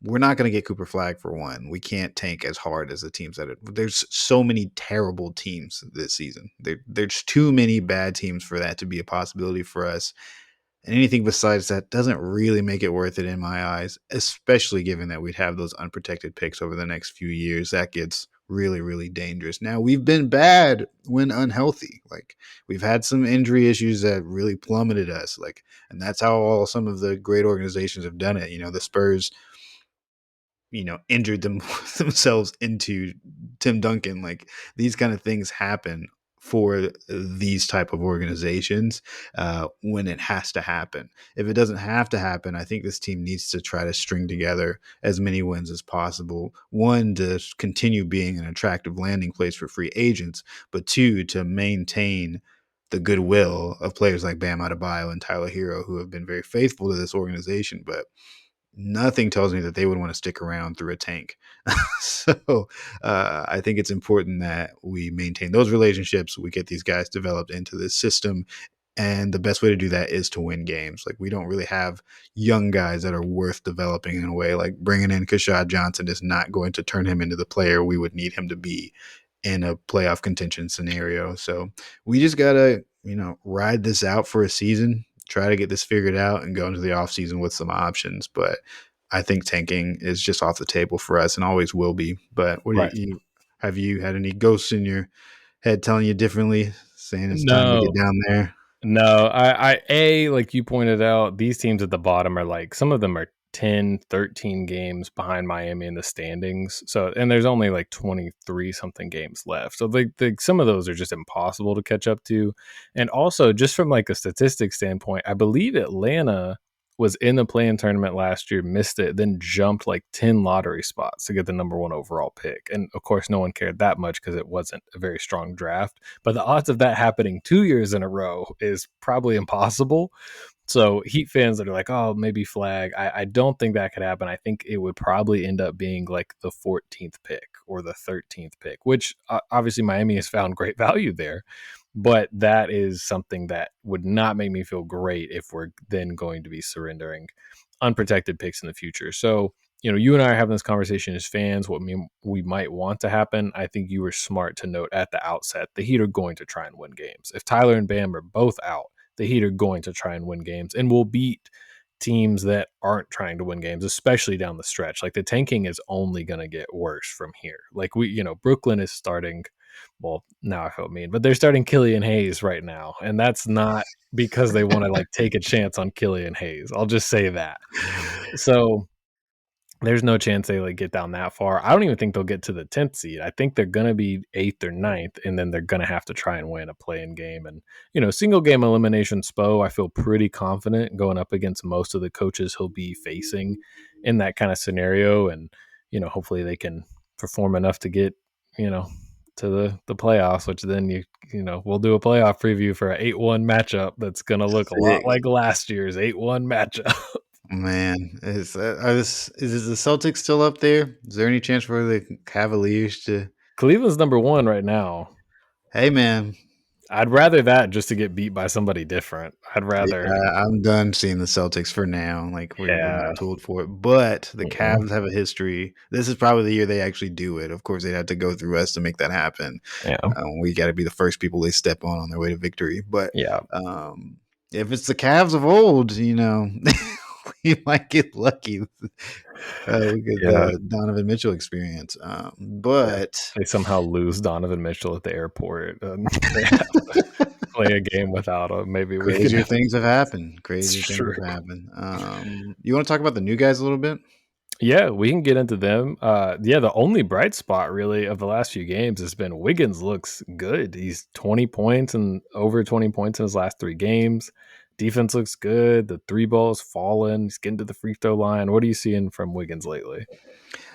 B: we're not going to get Cooper Flag for one. We can't tank as hard as the teams that are. There's so many terrible teams this season. There's too many bad teams for that to be a possibility for us. And anything besides that doesn't really make it worth it in my eyes, especially given that we'd have those unprotected picks over the next few years. That gets really, really dangerous. Now, we've been bad when unhealthy. Like, we've had some injury issues that really plummeted us. Like, and that's how all some of the great organizations have done it. The Spurs injured themselves into Tim Duncan. Like, these kind of things happen for these type of organizations when it has to happen. If it doesn't have to happen, I think this team needs to try to string together as many wins as possible. One, to continue being an attractive landing place for free agents, but two, to maintain the goodwill of players like Bam Adebayo and Tyler Hero, who have been very faithful to this organization, but nothing tells me that they would want to stick around through a tank. So I think it's important that we maintain those relationships. We get these guys developed into this system. And the best way to do that is to win games. Like, we don't really have young guys that are worth developing in a way. Like, bringing in Kashad Johnson is not going to turn him into the player we would need him to be in a playoff contention scenario. So we just gotta, ride this out for a season, try to get this figured out, and go into the offseason with some options. But I think tanking is just off the table for us and always will be. But what do
A: Right.
B: you have you had any ghosts in your head telling you differently, saying it's time to get
A: No,
B: down there?
A: no, like you pointed out, these teams at the bottom are like, some of them are 10, 13 games behind Miami in the standings. So, and there's only like 23 something games left. So, some of those are just impossible to catch up to. And also, just from like a statistics standpoint, I believe Atlanta was in the play-in tournament last year, missed it, then jumped like 10 lottery spots to get the number one overall pick. And of course, no one cared that much because it wasn't a very strong draft. But the odds of that happening 2 years in a row is probably impossible. So Heat fans that are like, oh, maybe flag. I don't think that could happen. I think it would probably end up being like the 14th pick or the 13th pick, which obviously Miami has found great value there. But that is something that would not make me feel great if we're then going to be surrendering unprotected picks in the future. So, you and I are having this conversation as fans, what we might want to happen. I think you were smart to note at the outset the Heat are going to try and win games. If Tyler and Bam are both out, the Heat are going to try and win games and will beat teams that aren't trying to win games, especially down the stretch. Like the tanking is only going to get worse from here. Like Brooklyn is starting. Well, now I feel mean, but they're starting Killian Hayes right now, and that's not because they want to like take a chance on Killian Hayes. I'll just say that. So there's no chance they like get down that far. I don't even think they'll get to the 10th seed. I think they're going to be 8th or ninth, and then they're going to have to try and win a play-in game. And, single game elimination Spo, I feel pretty confident going up against most of the coaches he'll be facing in that kind of scenario. And, hopefully they can perform enough to get, to the playoffs, which then we'll do a playoff preview for an 8-1 matchup that's going to look a lot
B: Sick.
A: like last year's 8-1 matchup.
B: Man, is the Celtics still up there? Is there any chance for the Cavaliers to?
A: Cleveland's number one right now.
B: Hey, man,
A: I'd rather that just to get beat by somebody different. I'd rather,
B: yeah, I'm done seeing the Celtics for now. Like we're not
A: yeah,
B: tooled for it. But the
A: mm-mm,
B: Cavs have a history. This is probably the year they actually do it. Of course, they'd have to go through us to make that happen.
A: yeah,
B: We got to be the first people they step on their way to victory. But
A: yeah,
B: if it's the Cavs of old, we might get lucky. We get
A: yeah,
B: the Donovan Mitchell experience.
A: yeah.
B: But
A: They somehow lose Donovan Mitchell at the airport, and they have to play a game without him. Maybe we can.
B: crazier things have happened.
A: It's
B: Crazier things
A: true.
B: have happened. You want to talk about the new guys a little bit?
A: Yeah, we can get into them. Yeah, the only bright spot really of the last few games has been Wiggins looks good. He's 20 points and over 20 points in his last 3 games. Defense looks good. The three ball's falling. He's getting to the free throw line. What are you seeing from Wiggins lately?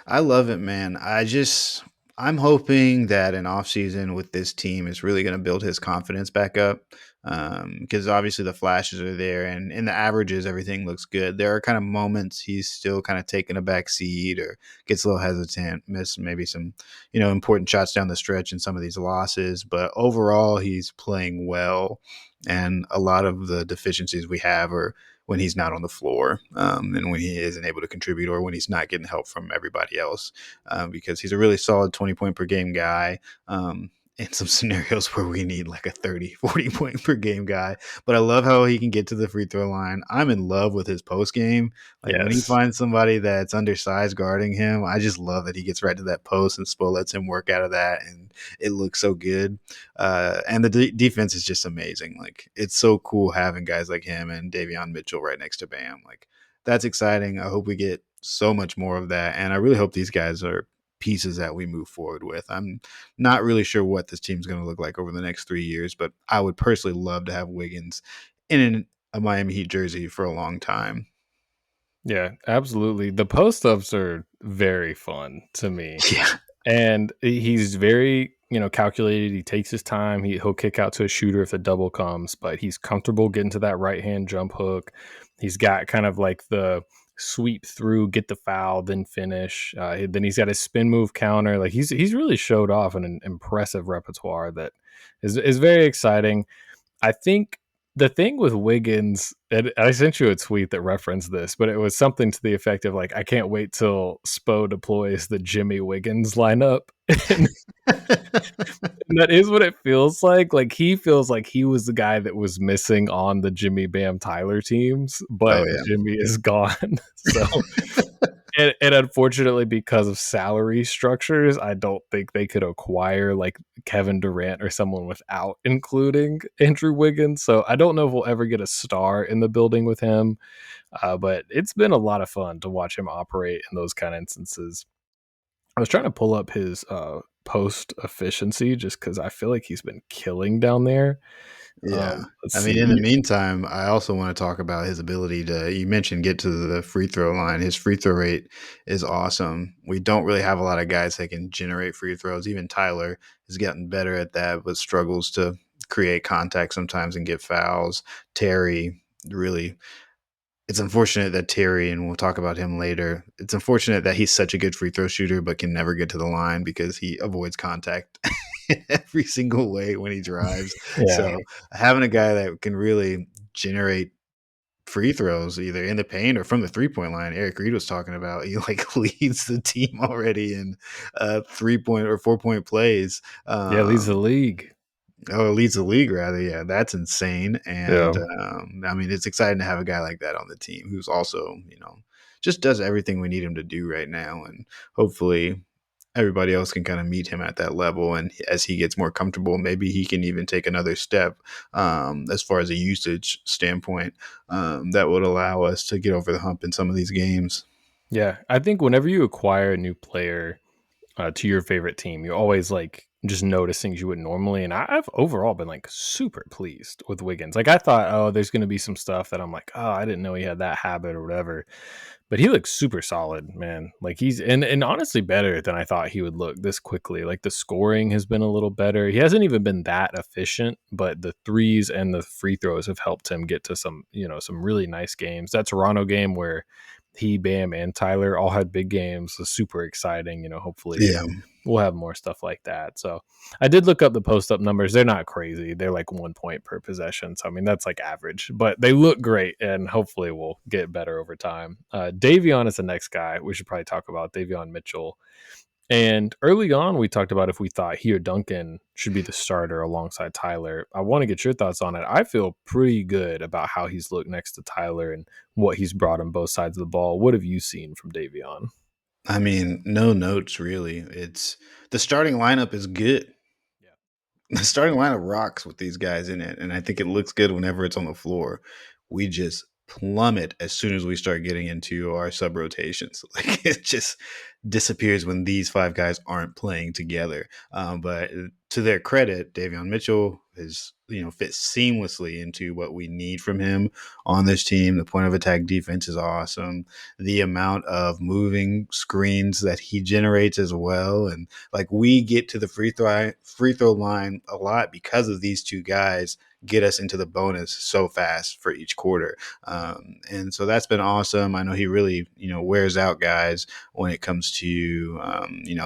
B: I love it, man. I'm hoping that an offseason with this team is really going to build his confidence back up. Because obviously the flashes are there and in the averages, everything looks good. There are kind of moments he's still kind of taking a back seat or gets a little hesitant, miss maybe some, important shots down the stretch in some of these losses. But overall, he's playing well. And a lot of the deficiencies we have are when he's not on the floor, and when he isn't able to contribute or when he's not getting help from everybody else, because he's a really solid 20 point per game guy. In some scenarios where we need like a 30, 40 point per game guy. But I love how he can get to the free throw line. I'm in love with his post game. Like when he
A: Yes.
B: finds somebody that's undersized guarding him, I just love that he gets right to that post and Spo lets him work out of that. And it looks so good. And the defense is just amazing. Like it's so cool having guys like him and Davion Mitchell right next to Bam. Like that's exciting. I hope we get so much more of that. And I really hope these guys are pieces that we move forward with. I'm not really sure what this team's going to look like over the next 3 years, but I would personally love to have Wiggins in a Miami Heat jersey for a long time.
A: Yeah, absolutely. The post ups are very fun to me.
B: Yeah.
A: And he's very, calculated. He takes his time. He'll kick out to a shooter if the double comes, but he's comfortable getting to that right hand jump hook. He's got kind of like the sweep through, get the foul, then finish. Then he's got his spin move counter. Like he's really showed off an impressive repertoire that is very exciting. I think The thing with Wiggins, and I sent you a tweet that referenced this, but it was something to the effect of like, I can't wait till Spo deploys the Jimmy Wiggins lineup. and, and that is what it feels like. Like he feels like he was the guy that was missing on the Jimmy Bam Tyler teams,
B: Oh
A: but
B: yeah.
A: Jimmy is gone. So and unfortunately, because of salary structures, I don't think they could acquire like Kevin Durant or someone without including Andrew Wiggins. So I don't know if we'll ever get a star in the building with him. But it's been a lot of fun to watch him operate in those kind of instances. I was trying to pull up his post efficiency just because I feel like he's been killing down there.
B: Yeah.
A: Let's
B: I mean,
A: see.
B: in the meantime, I also want to talk about his ability to, you mentioned, get to the free throw line. His free throw rate is awesome. We don't really have a lot of guys that can generate free throws. Even Tyler has gotten better at that, but struggles to create contact sometimes and get fouls. Terry really, it's unfortunate that Terry, and we'll talk about him later, it's unfortunate that he's such a good free throw shooter, but can never get to the line because he avoids contact in every single way when he drives.
A: Yeah.
B: So having a guy that can really generate free throws either in the paint or from the 3-point line, Eric Reed was talking about, he like leads the team already in 3-point or 4-point plays.
A: Yeah, leads the league.
B: Oh, it leads the league rather. Yeah, that's insane. And
A: Yeah.
B: I mean, it's exciting to have a guy like that on the team who's also, just does everything we need him to do right now. And hopefully everybody else can kind of meet him at that level. And as he gets more comfortable, maybe he can even take another step as far as a usage standpoint that would allow us to get over the hump in some of these games.
A: Yeah. I think whenever you acquire a new player, to your favorite team, you're always like just notice things you wouldn't normally. And I've overall been like super pleased with Wiggins. Like I thought, oh, there's going to be some stuff that I'm like, oh, I didn't know he had that habit or whatever. But he looks super solid, man. Like he's and honestly better than I thought he would look this quickly. Like the scoring has been a little better. He hasn't even been that efficient, but the threes and the free throws have helped him get to some, some really nice games. That Toronto game where he, Bam, and Tyler all had big games was super exciting. Hopefully
B: Yeah.
A: we'll have more stuff like that. So I did look up the post up numbers. They're not crazy. They're like 1 point per possession. So I mean that's like average, but they look great and hopefully we'll get better over time. Davion is the next guy we should probably talk about, Davion Mitchell. And early on we talked about if we thought he or Duncan should be the starter alongside Tyler. I want to get your thoughts on it. I feel pretty good about how he's looked next to Tyler and what he's brought on both sides of the ball. What have you seen from Davion?
B: I mean, no notes really. It's the starting lineup is good.
A: Yeah.
B: The starting lineup rocks with these guys in it, and I think it looks good whenever it's on the floor. We just plummet as soon as we start getting into our sub rotations. Like it just disappears when these five guys aren't playing together. But to their credit, Davion Mitchell is fits seamlessly into what we need from him on this team. The point of attack defense is awesome. The amount of moving screens that he generates as well, and like we get to the free throw line a lot because of these two guys get us into the bonus so fast for each quarter. And so that's been awesome. I know he really, wears out guys when it comes to,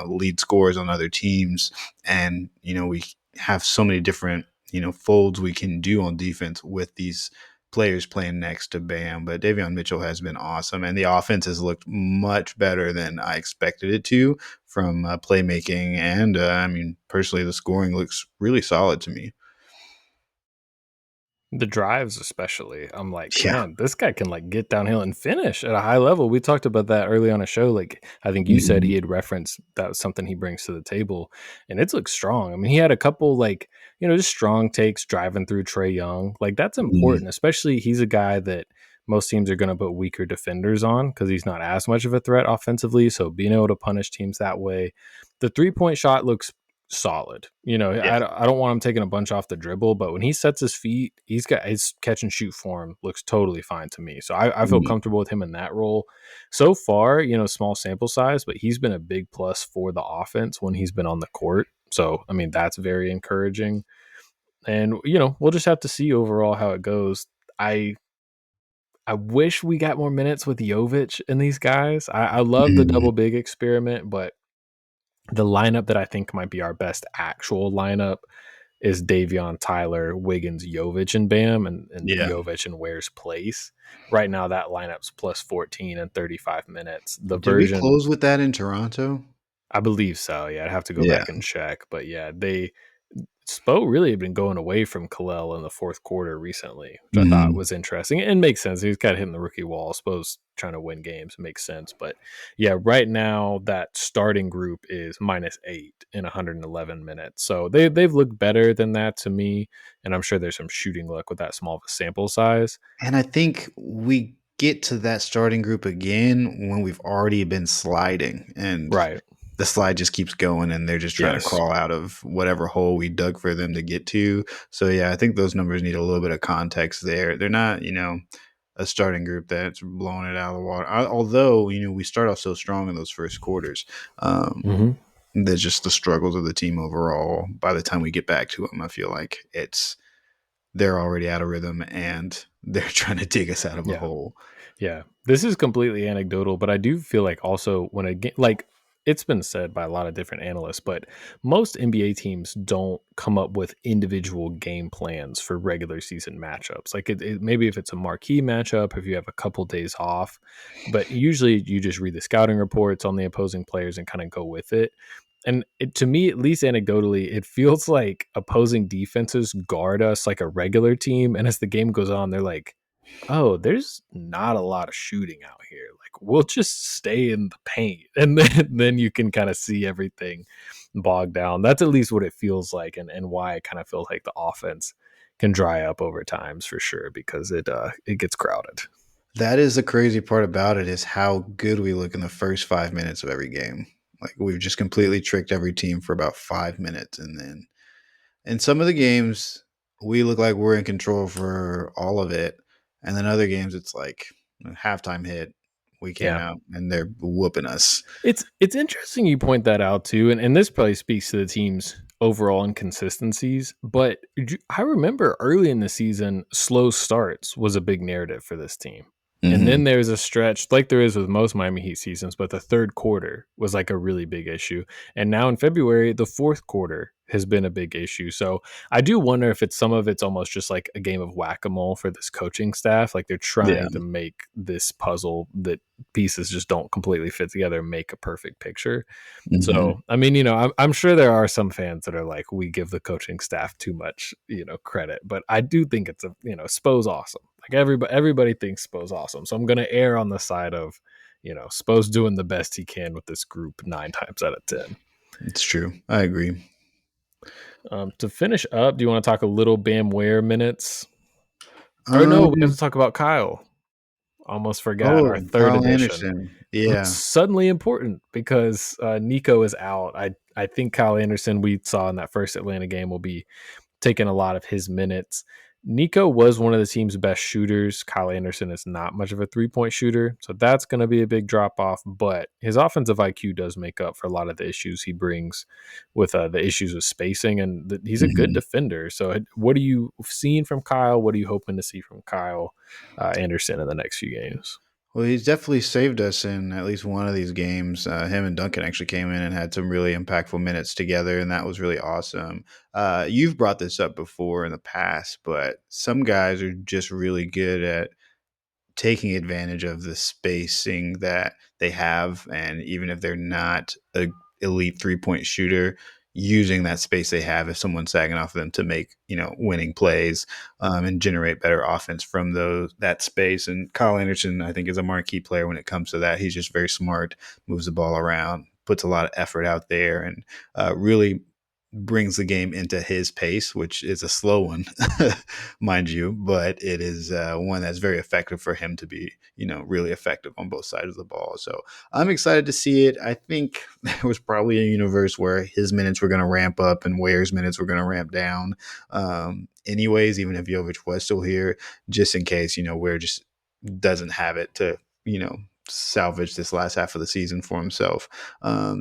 B: lead scores on other teams. And, we have so many different, folds we can do on defense with these players playing next to Bam. But Davion Mitchell has been awesome. And the offense has looked much better than I expected it to from playmaking. And I mean, personally, the scoring looks really solid to me.
A: The drives, especially, I'm like,
B: Yeah.
A: man, this guy can like get downhill and finish at a high level. We talked about that early on a show. Like, I think you said
B: Mhm.
A: he had referenced that was something he brings to the table, and it's looks strong. I mean, he had a couple like just strong takes driving through Trey Young. Like that's
B: Mhm.
A: important, especially he's a guy that most teams are going to put weaker defenders on because he's not as much of a threat offensively. So being able to punish teams that way, the 3-point shot looks solid.
B: Yeah.
A: I don't want him taking a bunch off the dribble, but when he sets his feet, he's got his catch and shoot form looks totally fine to me. So I feel
B: Mhm.
A: comfortable with him in that role. So far, small sample size, but he's been a big plus for the offense when he's been on the court. So, I mean, that's very encouraging. And, we'll just have to see overall how it goes. I I wish we got more minutes with Jovic and these guys. I love the
B: Mhm.
A: double big experiment, but the lineup that I think might be our best actual lineup is Davion, Tyler, Wiggins, Jovic, and Bam, and
B: Yeah.
A: Jovic in Ware's place. Right now, that lineup's plus 14 and 35 minutes. The
B: Did we
A: version,
B: close with that in Toronto?
A: I believe so. Yeah, I'd have to go
B: Yeah.
A: back and check. But yeah, Spo really had been going away from Kalel in the fourth quarter recently, which I thought
B: Hmm.
A: was interesting and makes sense. He was kind of hitting the rookie wall. Spo's trying to win games. It makes sense. But yeah, right now that starting group is -8 in 111 minutes. So they've looked better than that to me. And I'm sure there's some shooting luck with that small of a sample size.
B: And I think we get to that starting group again when we've already been sliding and
A: Right.
B: the slide just keeps going and they're just trying to
A: Yes.
B: crawl out of whatever hole we dug for them to get to. So yeah, I think those numbers need a little bit of context there. They're not, a starting group that's blowing it out of the water. Although, we start off so strong in those first quarters.
A: Hmm.
B: There's just the struggles of the team overall. By the time we get back to them, I feel like they're already out of rhythm and they're trying to dig us out of a
A: Yeah.
B: hole.
A: Yeah, this is completely anecdotal, but I do feel like also when a game, like it's been said by a lot of different analysts, but most NBA teams don't come up with individual game plans for regular season matchups. Like maybe if it's a marquee matchup, if you have a couple days off, but usually you just read the scouting reports on the opposing players and kind of go with it. And to me, at least anecdotally, it feels like opposing defenses guard us like a regular team, and as the game goes on, they're like, oh, there's not a lot of shooting out here. Like we'll just stay in the paint, and then you can kind of see everything bogged down. That's at least what it feels like, and why I kind of feel like the offense can dry up over times for sure because it gets crowded.
B: That is the crazy part about it is how good we look in the first 5 minutes of every game. Like we've just completely tricked every team for about 5 minutes, and then in some of the games we look like we're in control for all of it, and then other games it's like a halftime hit, we came
A: Yeah.
B: out and they're whooping us.
A: It's interesting you point that out too, and this probably speaks to the team's overall inconsistencies. But I remember early in the season, slow starts was a big narrative for this team, and then
B: Hmm.
A: there's a stretch like there is with most Miami Heat seasons, but the third quarter was like a really big issue, and now in February, the fourth quarter has been a big issue. So I do wonder if it's some of it's almost just like a game of whack a mole for this coaching staff, like they're
B: Yeah.
A: trying to make this puzzle that pieces just don't completely fit together and make a perfect picture.
B: Hmm.
A: So, I mean, I'm sure there are some fans that are like, we give the coaching staff too much, credit, but I do think it's Spo's awesome. Like everybody thinks Spo's awesome. So I'm going to err on the side of, Spo's doing the best he can with this group 9 times out of 10.
B: It's true. I agree.
A: To finish up, do you want to talk a little Bam Ware minutes? Or no, we have to
B: Um.
A: talk about Kyle. Almost forgot our
B: Oh,
A: third
B: Kyle
A: edition.
B: Anderson. Yeah.
A: Suddenly important because Nico is out. I think Kyle Anderson we saw in that first Atlanta game will be taking a lot of his minutes. Nico was one of the team's best shooters. Kyle Anderson is not much of a 3-point shooter, so that's going to be a big drop off. But his offensive IQ does make up for a lot of the issues he brings with the issues with spacing, and he's a good
B: Mhm.
A: defender. So, what are you seeing from Kyle? What are you hoping to see from Kyle Anderson in the next few games?
B: Well, he's definitely saved us in at least one of these games. Him and Duncan actually came in and had some really impactful minutes together, and that was really awesome. You've brought this up before in the past, but some guys are just really good at taking advantage of the spacing that they have, and even if they're not a elite 3-point shooter, using that space they have if someone's sagging off of them to make winning plays, and generate better offense from that space. And Kyle Anderson, I think, is a marquee player when it comes to that. He's just very smart, moves the ball around, puts a lot of effort out there, and really brings the game into his pace, which is a slow one, mind you, but it is one that's very effective for him to be, really effective on both sides of the ball. So I'm excited to see it. I think there was probably a universe where his minutes were going to ramp up and Ware's minutes were going to ramp down. Anyways, even if Jovic was still here, just in case, Ware just doesn't have it to, salvage this last half of the season for himself.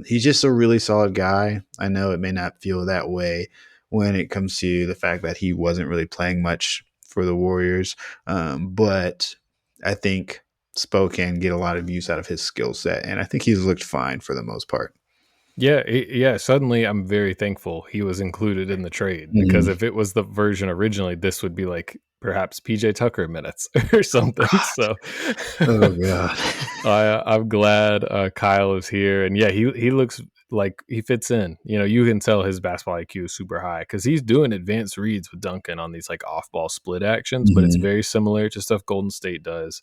B: He's just a really solid guy. I know it may not feel that way when it comes to the fact that he wasn't really playing much for the Warriors, but I think Spo can get a lot of use out of his skill set, and I think he's looked fine for the most part.
A: Yeah. Suddenly, I'm very thankful he was included in the trade because
B: Mhm.
A: if it was the version originally, this would be like perhaps PJ Tucker minutes or
B: Oh
A: something.
B: god.
A: So
B: Oh god.
A: I'm glad Kyle is here, and yeah, he looks like he fits in. You know, you can tell his basketball IQ is super high because he's doing advanced reads with Duncan on these like off ball split actions, but it's
B: Mhm.
A: very similar to stuff Golden State does,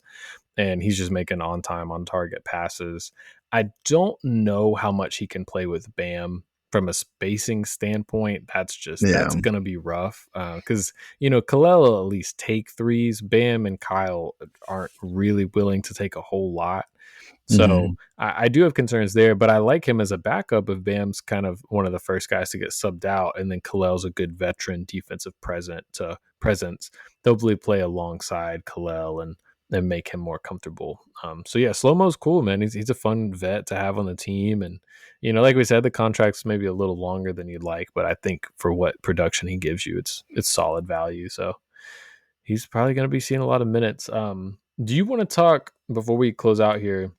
A: and he's just making on time, on target passes. I don't know how much he can play with Bam from a spacing standpoint.
B: Yeah.
A: That's gonna be rough because Kalel will at least take threes. Bam and Kyle aren't really willing to take a whole lot. So
B: Mhm.
A: I do have concerns there, but I like him as a backup if Bam's kind of one of the first guys to get subbed out, and then Kalel's a good veteran defensive presence. They'll hopefully play alongside Kalel and make him more comfortable. So yeah, Slow Mo's cool, man. He's a fun vet to have on the team, and like we said, the contract's maybe a little longer than you'd like, but I think for what production he gives you, it's solid value. So he's probably going to be seeing a lot of minutes. Do you want to talk before we close out here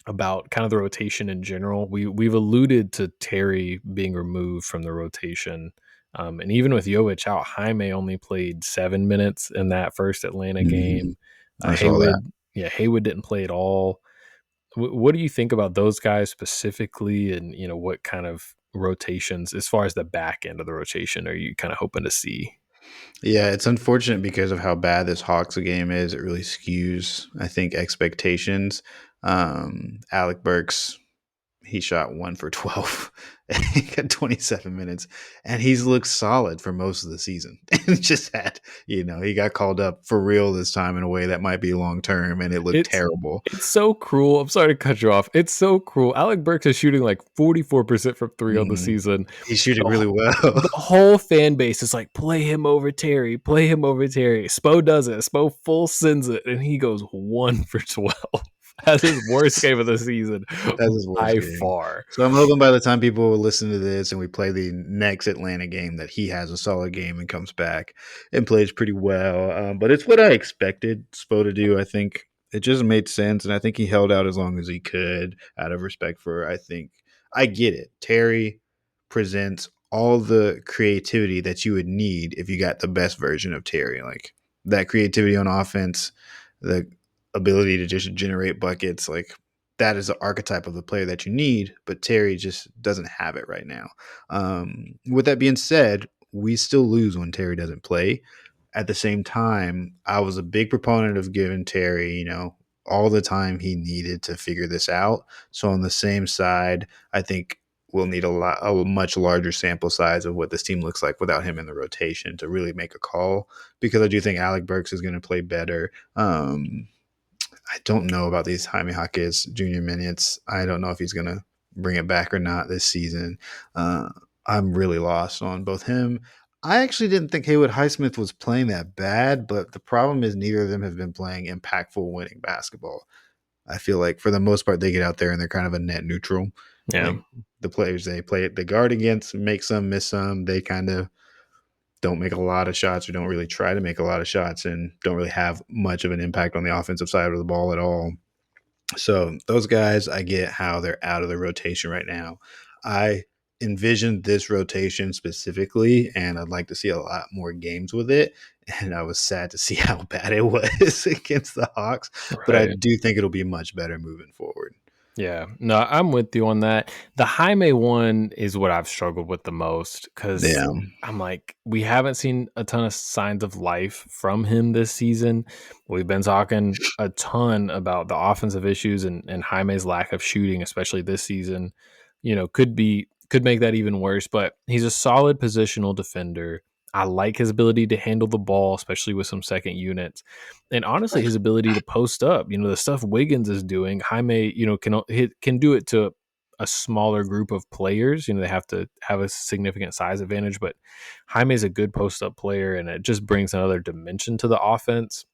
A: about kind of the rotation in general? We've alluded to Terry being removed from the rotation. And even with Jovic out, Jaime only played 7 minutes in that first Atlanta
B: Mhm.
A: game.
B: I saw that.
A: Haywood didn't play at all. What do you think about those guys specifically, and what kind of rotations, as far as the back end of the rotation, are you kind of hoping to see?
B: Yeah, it's unfortunate because of how bad this Hawks game is. It really skews, I think, expectations. Alec Burks, he shot 1 for 12. He got 27 minutes, and he's looked solid for most of the season. And just had, he got called up for real this time in a way that might be long term, and it looked
A: It's
B: terrible.
A: it's so cruel. I'm sorry to cut you off. It's so cruel. Alec Burks is shooting like 44% from three on the
B: Mhm.
A: season.
B: He's shooting
A: The,
B: really well.
A: the whole fan base is like, play him over Terry, play him over Terry. Spo does it. Spo full sends it, and he goes 1 for 12. That's his worst game of the season
B: That's his worst
A: by
B: game.
A: far.
B: So I'm hoping by the time people will listen to this and we play the next Atlanta game that he has a solid game and comes back and plays pretty well. But it's what I expected Spo to do. I think it just made sense, and I think he held out as long as he could out of respect for. I think I get it. Terry presents all the creativity that you would need if you got the best version of Terry, like that creativity on offense, the ability to just generate buckets, like that is the archetype of the player that you need, but Terry just doesn't have it right now. With that being said, we still lose when Terry doesn't play. At the same time, I was a big proponent of giving Terry, all the time he needed to figure this out. So on the same side, I think we'll need a much larger sample size of what this team looks like without him in the rotation to really make a call. Because I do think Alec Burks is going to play better. I don't know about these Jaime Jaquez junior minutes. I don't know if he's going to bring it back or not this season. Uh, I'm really lost on both him. I actually didn't think Haywood Highsmith was playing that bad, but the problem is neither of them have been playing impactful winning basketball. I feel like for the most part they get out there and they're kind of a net neutral.
A: Yeah.
B: Like the players they guard against make some, miss some. They kind of don't make a lot of shots or don't really try to make a lot of shots and don't really have much of an impact on the offensive side of the ball at all. So those guys, I get how they're out of the rotation right now. I envisioned this rotation specifically, and I'd like to see a lot more games with it. And I was sad to see how bad it was against the Hawks, but I
A: Right.
B: do think it'll be much better moving forward.
A: Yeah, no, I'm with you on that. The Jaime one is what I've struggled with the most because
B: Yeah.
A: I'm like, we haven't seen a ton of signs of life from him this season. We've been talking a ton about the offensive issues and Jaime's lack of shooting, especially this season. Could make that even worse. But he's a solid positional defender. I like his ability to handle the ball, especially with some second units, and honestly, his ability to post up. The stuff Wiggins is doing, Jaime, can do it to a smaller group of players. They have to have a significant size advantage, but Jaime is a good post up player, and it just brings another dimension to the offense.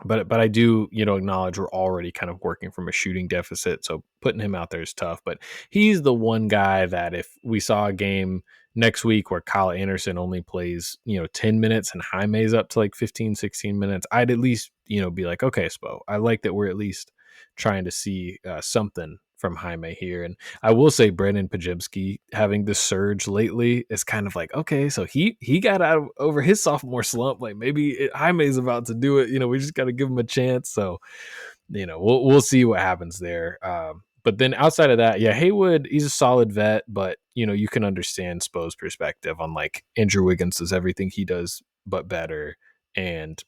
A: But I do acknowledge we're already kind of working from a shooting deficit, so putting him out there is tough. But he's the one guy that if we saw a game next week where Kyle Anderson only plays 10 minutes and Jaime's up to like 15, 16 minutes, I'd at least be like, okay, Spo, I like that we're at least trying to see something from Jaime here. And I will say Brandon Pajemski having this surge lately is kind of like, okay, so he got out of, over his sophomore slump. Like maybe Jaime's about to do it. We just got to give him a chance. So we'll see what happens there. But then outside of that, yeah, Haywood, he's a solid vet, but you can understand Spo's perspective on like Andrew Wiggins does everything he does but better, and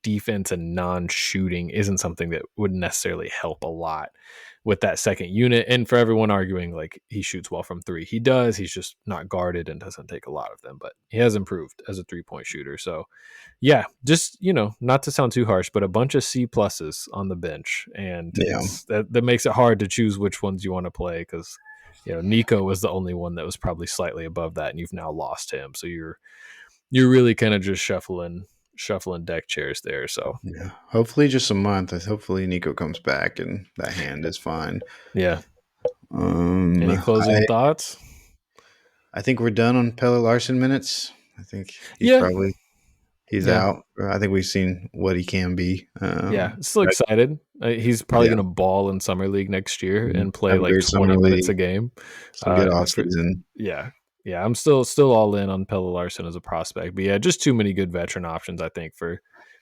A: defense and non-shooting isn't something that would necessarily help a lot with that second unit. And for everyone arguing like he shoots well from three, he does. He's just not guarded and doesn't take a lot of them, but he has improved as a 3-point shooter. So yeah, just not to sound too harsh, but a bunch of C pluses on the bench, and
B: Yeah.
A: it's that makes it hard to choose which ones you want to play because Nico was the only one that was probably slightly above that, and you've now lost him, so you're really kind of just shuffling deck chairs there. So
B: Yeah. Hopefully just a month. Hopefully Nico comes back and that hand is fine.
A: yeah,
B: Um
A: any closing
B: I
A: thoughts?
B: I think we're done on Pelle Larson minutes. I think
A: Yeah,
B: he's
A: yeah,
B: out. I think we've seen what he can be.
A: yeah. Still excited. He's probably
B: Yeah.
A: going to ball in summer league next year and play
B: Have a
A: like
B: great
A: 20
B: summer
A: minutes
B: league.
A: a game.
B: It's a good off
A: For
B: season.
A: yeah, yeah. I'm still all in on Pelle Larson as a prospect, but yeah, just too many good veteran options. I think for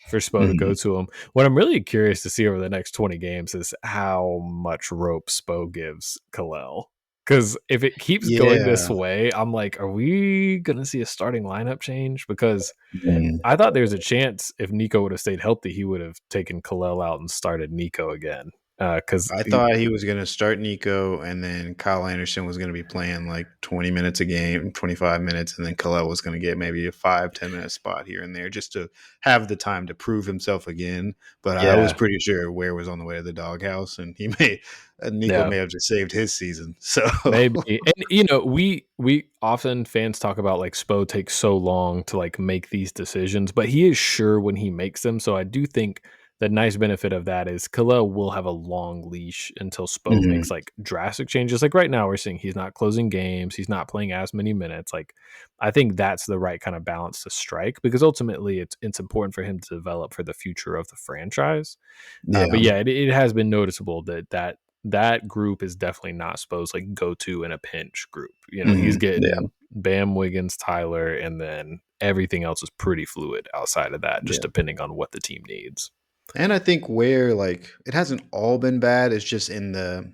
A: Spo to go
B: Mhm.
A: to him. What I'm really curious to see over the next 20 games is how much rope Spo gives Kalel. Because if it keeps going this
B: Yeah.
A: way, I'm like, are we gonna see a starting lineup change? Because
B: Mhm.
A: I thought there was a chance if Nico would have stayed healthy, he would have taken Kalel out and started Nico again. Because
B: I thought he was going to start Nico, and then Kyle Anderson was going to be playing like 20 minutes a game, 25 minutes, and then Kalel was going to get maybe a 5-10 minute spot here and there just to have the time to prove himself again. But I was
A: yeah,
B: pretty sure Ware was on the way to the doghouse, and Nico
A: yeah.
B: may have just saved his season. So
A: Maybe. And we often fans talk about like Spo takes so long to like make these decisions, but he is sure when he makes them. So I do think the nice benefit of that is Kalel will have a long leash until Spo makes
B: Mhm.
A: like drastic changes. Like right now we're seeing he's not closing games, he's not playing as many minutes. Like I think that's the right kind of balance to strike because ultimately it's important for him to develop for the future of the franchise. But
B: Yeah,
A: yeah, it has been noticeable that group is definitely not supposed like go to in a pinch group. He's
B: yeah,
A: getting Bam, Wiggins, Tyler, and then everything else is pretty fluid outside of that, just
B: yeah.
A: depending on what the team needs.
B: And I think where like it hasn't all been bad, it's just in the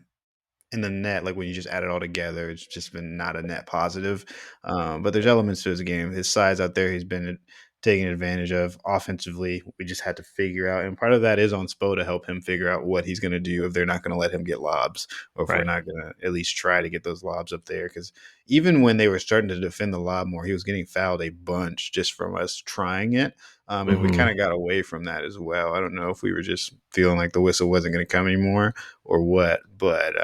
B: net, like when you just add it all together, it's just been not a net positive. But there's elements to his game. His size out there, he's been taken advantage of offensively. We just had to figure out, and part of that is on Spo to help him figure out what he's going to do if they're not going to let him get lobs, or if we're
A: Right.
B: not going to at least try to get those lobs up there. Because even when they were starting to defend the lob more, he was getting fouled a bunch just from us trying it. And we kind
A: Hmm.
B: of got away from that as well. I don't know if we were just feeling like the whistle wasn't going to come anymore or what, but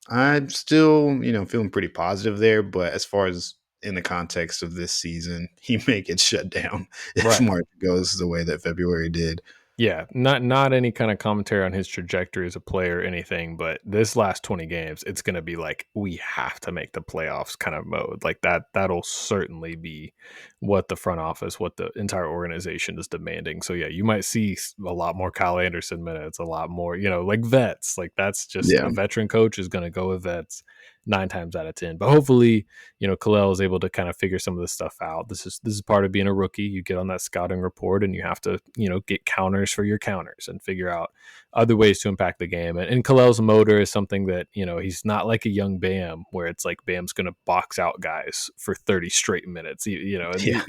B: I'm still, feeling pretty positive there. But as far as in the context of this season, he may get shut down if
A: Right.
B: March goes the way that February did.
A: Yeah, not any kind of commentary on his trajectory as a player or anything, but this last 20 games, it's going to be like we have to make the playoffs kind of mode. Like that'll certainly be what the front office, what the entire organization is demanding. So yeah, you might see a lot more Kyle Anderson minutes, a lot more, like vets. Like that's just
B: Yeah.
A: a veteran coach is going to go with vets 9 times out of 10. But hopefully, Kalel is able to kind of figure some of this stuff out. This is part of being a rookie. You get on that scouting report and you have to, get counters for your counters and figure out other ways to impact the game. And Kalel's motor is something that, he's not like a young Bam where it's like Bam's going to box out guys for 30 straight minutes.
B: Yeah.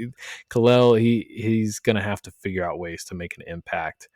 A: Kalel, he's going to have to figure out ways to make an impact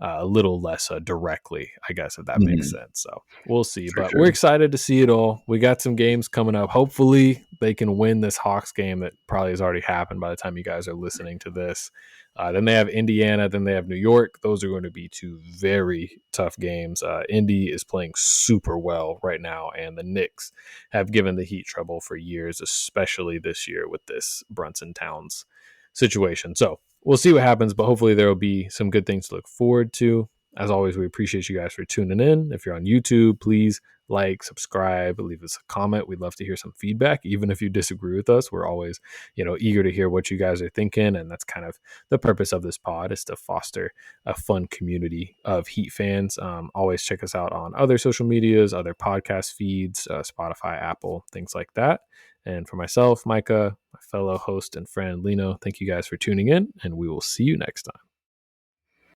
A: a little less directly, I guess, if that makes
B: Mhm.
A: sense. So we'll see.
B: For
A: But
B: sure.
A: we're excited to see it all. We got some games coming up. Hopefully, they can win this Hawks game that probably has already happened by the time you guys are listening to this. Then they have Indiana, then they have New York. Those are going to be two very tough games. Indy is playing super well right now, and the Knicks have given the Heat trouble for years, especially this year with this Brunson Towns situation. So we'll see what happens, but hopefully there will be some good things to look forward to. As always, we appreciate you guys for tuning in. If you're on YouTube, please like, subscribe, leave us a comment. We'd love to hear some feedback. Even if you disagree with us, we're always, eager to hear what you guys are thinking. And that's kind of the purpose of this pod, is to foster a fun community of Heat fans. Always check us out on other social medias, other podcast feeds, Spotify, Apple, things like that. And for myself, Micah, my fellow host and friend Lino, thank you guys for tuning in, and we will see you next time.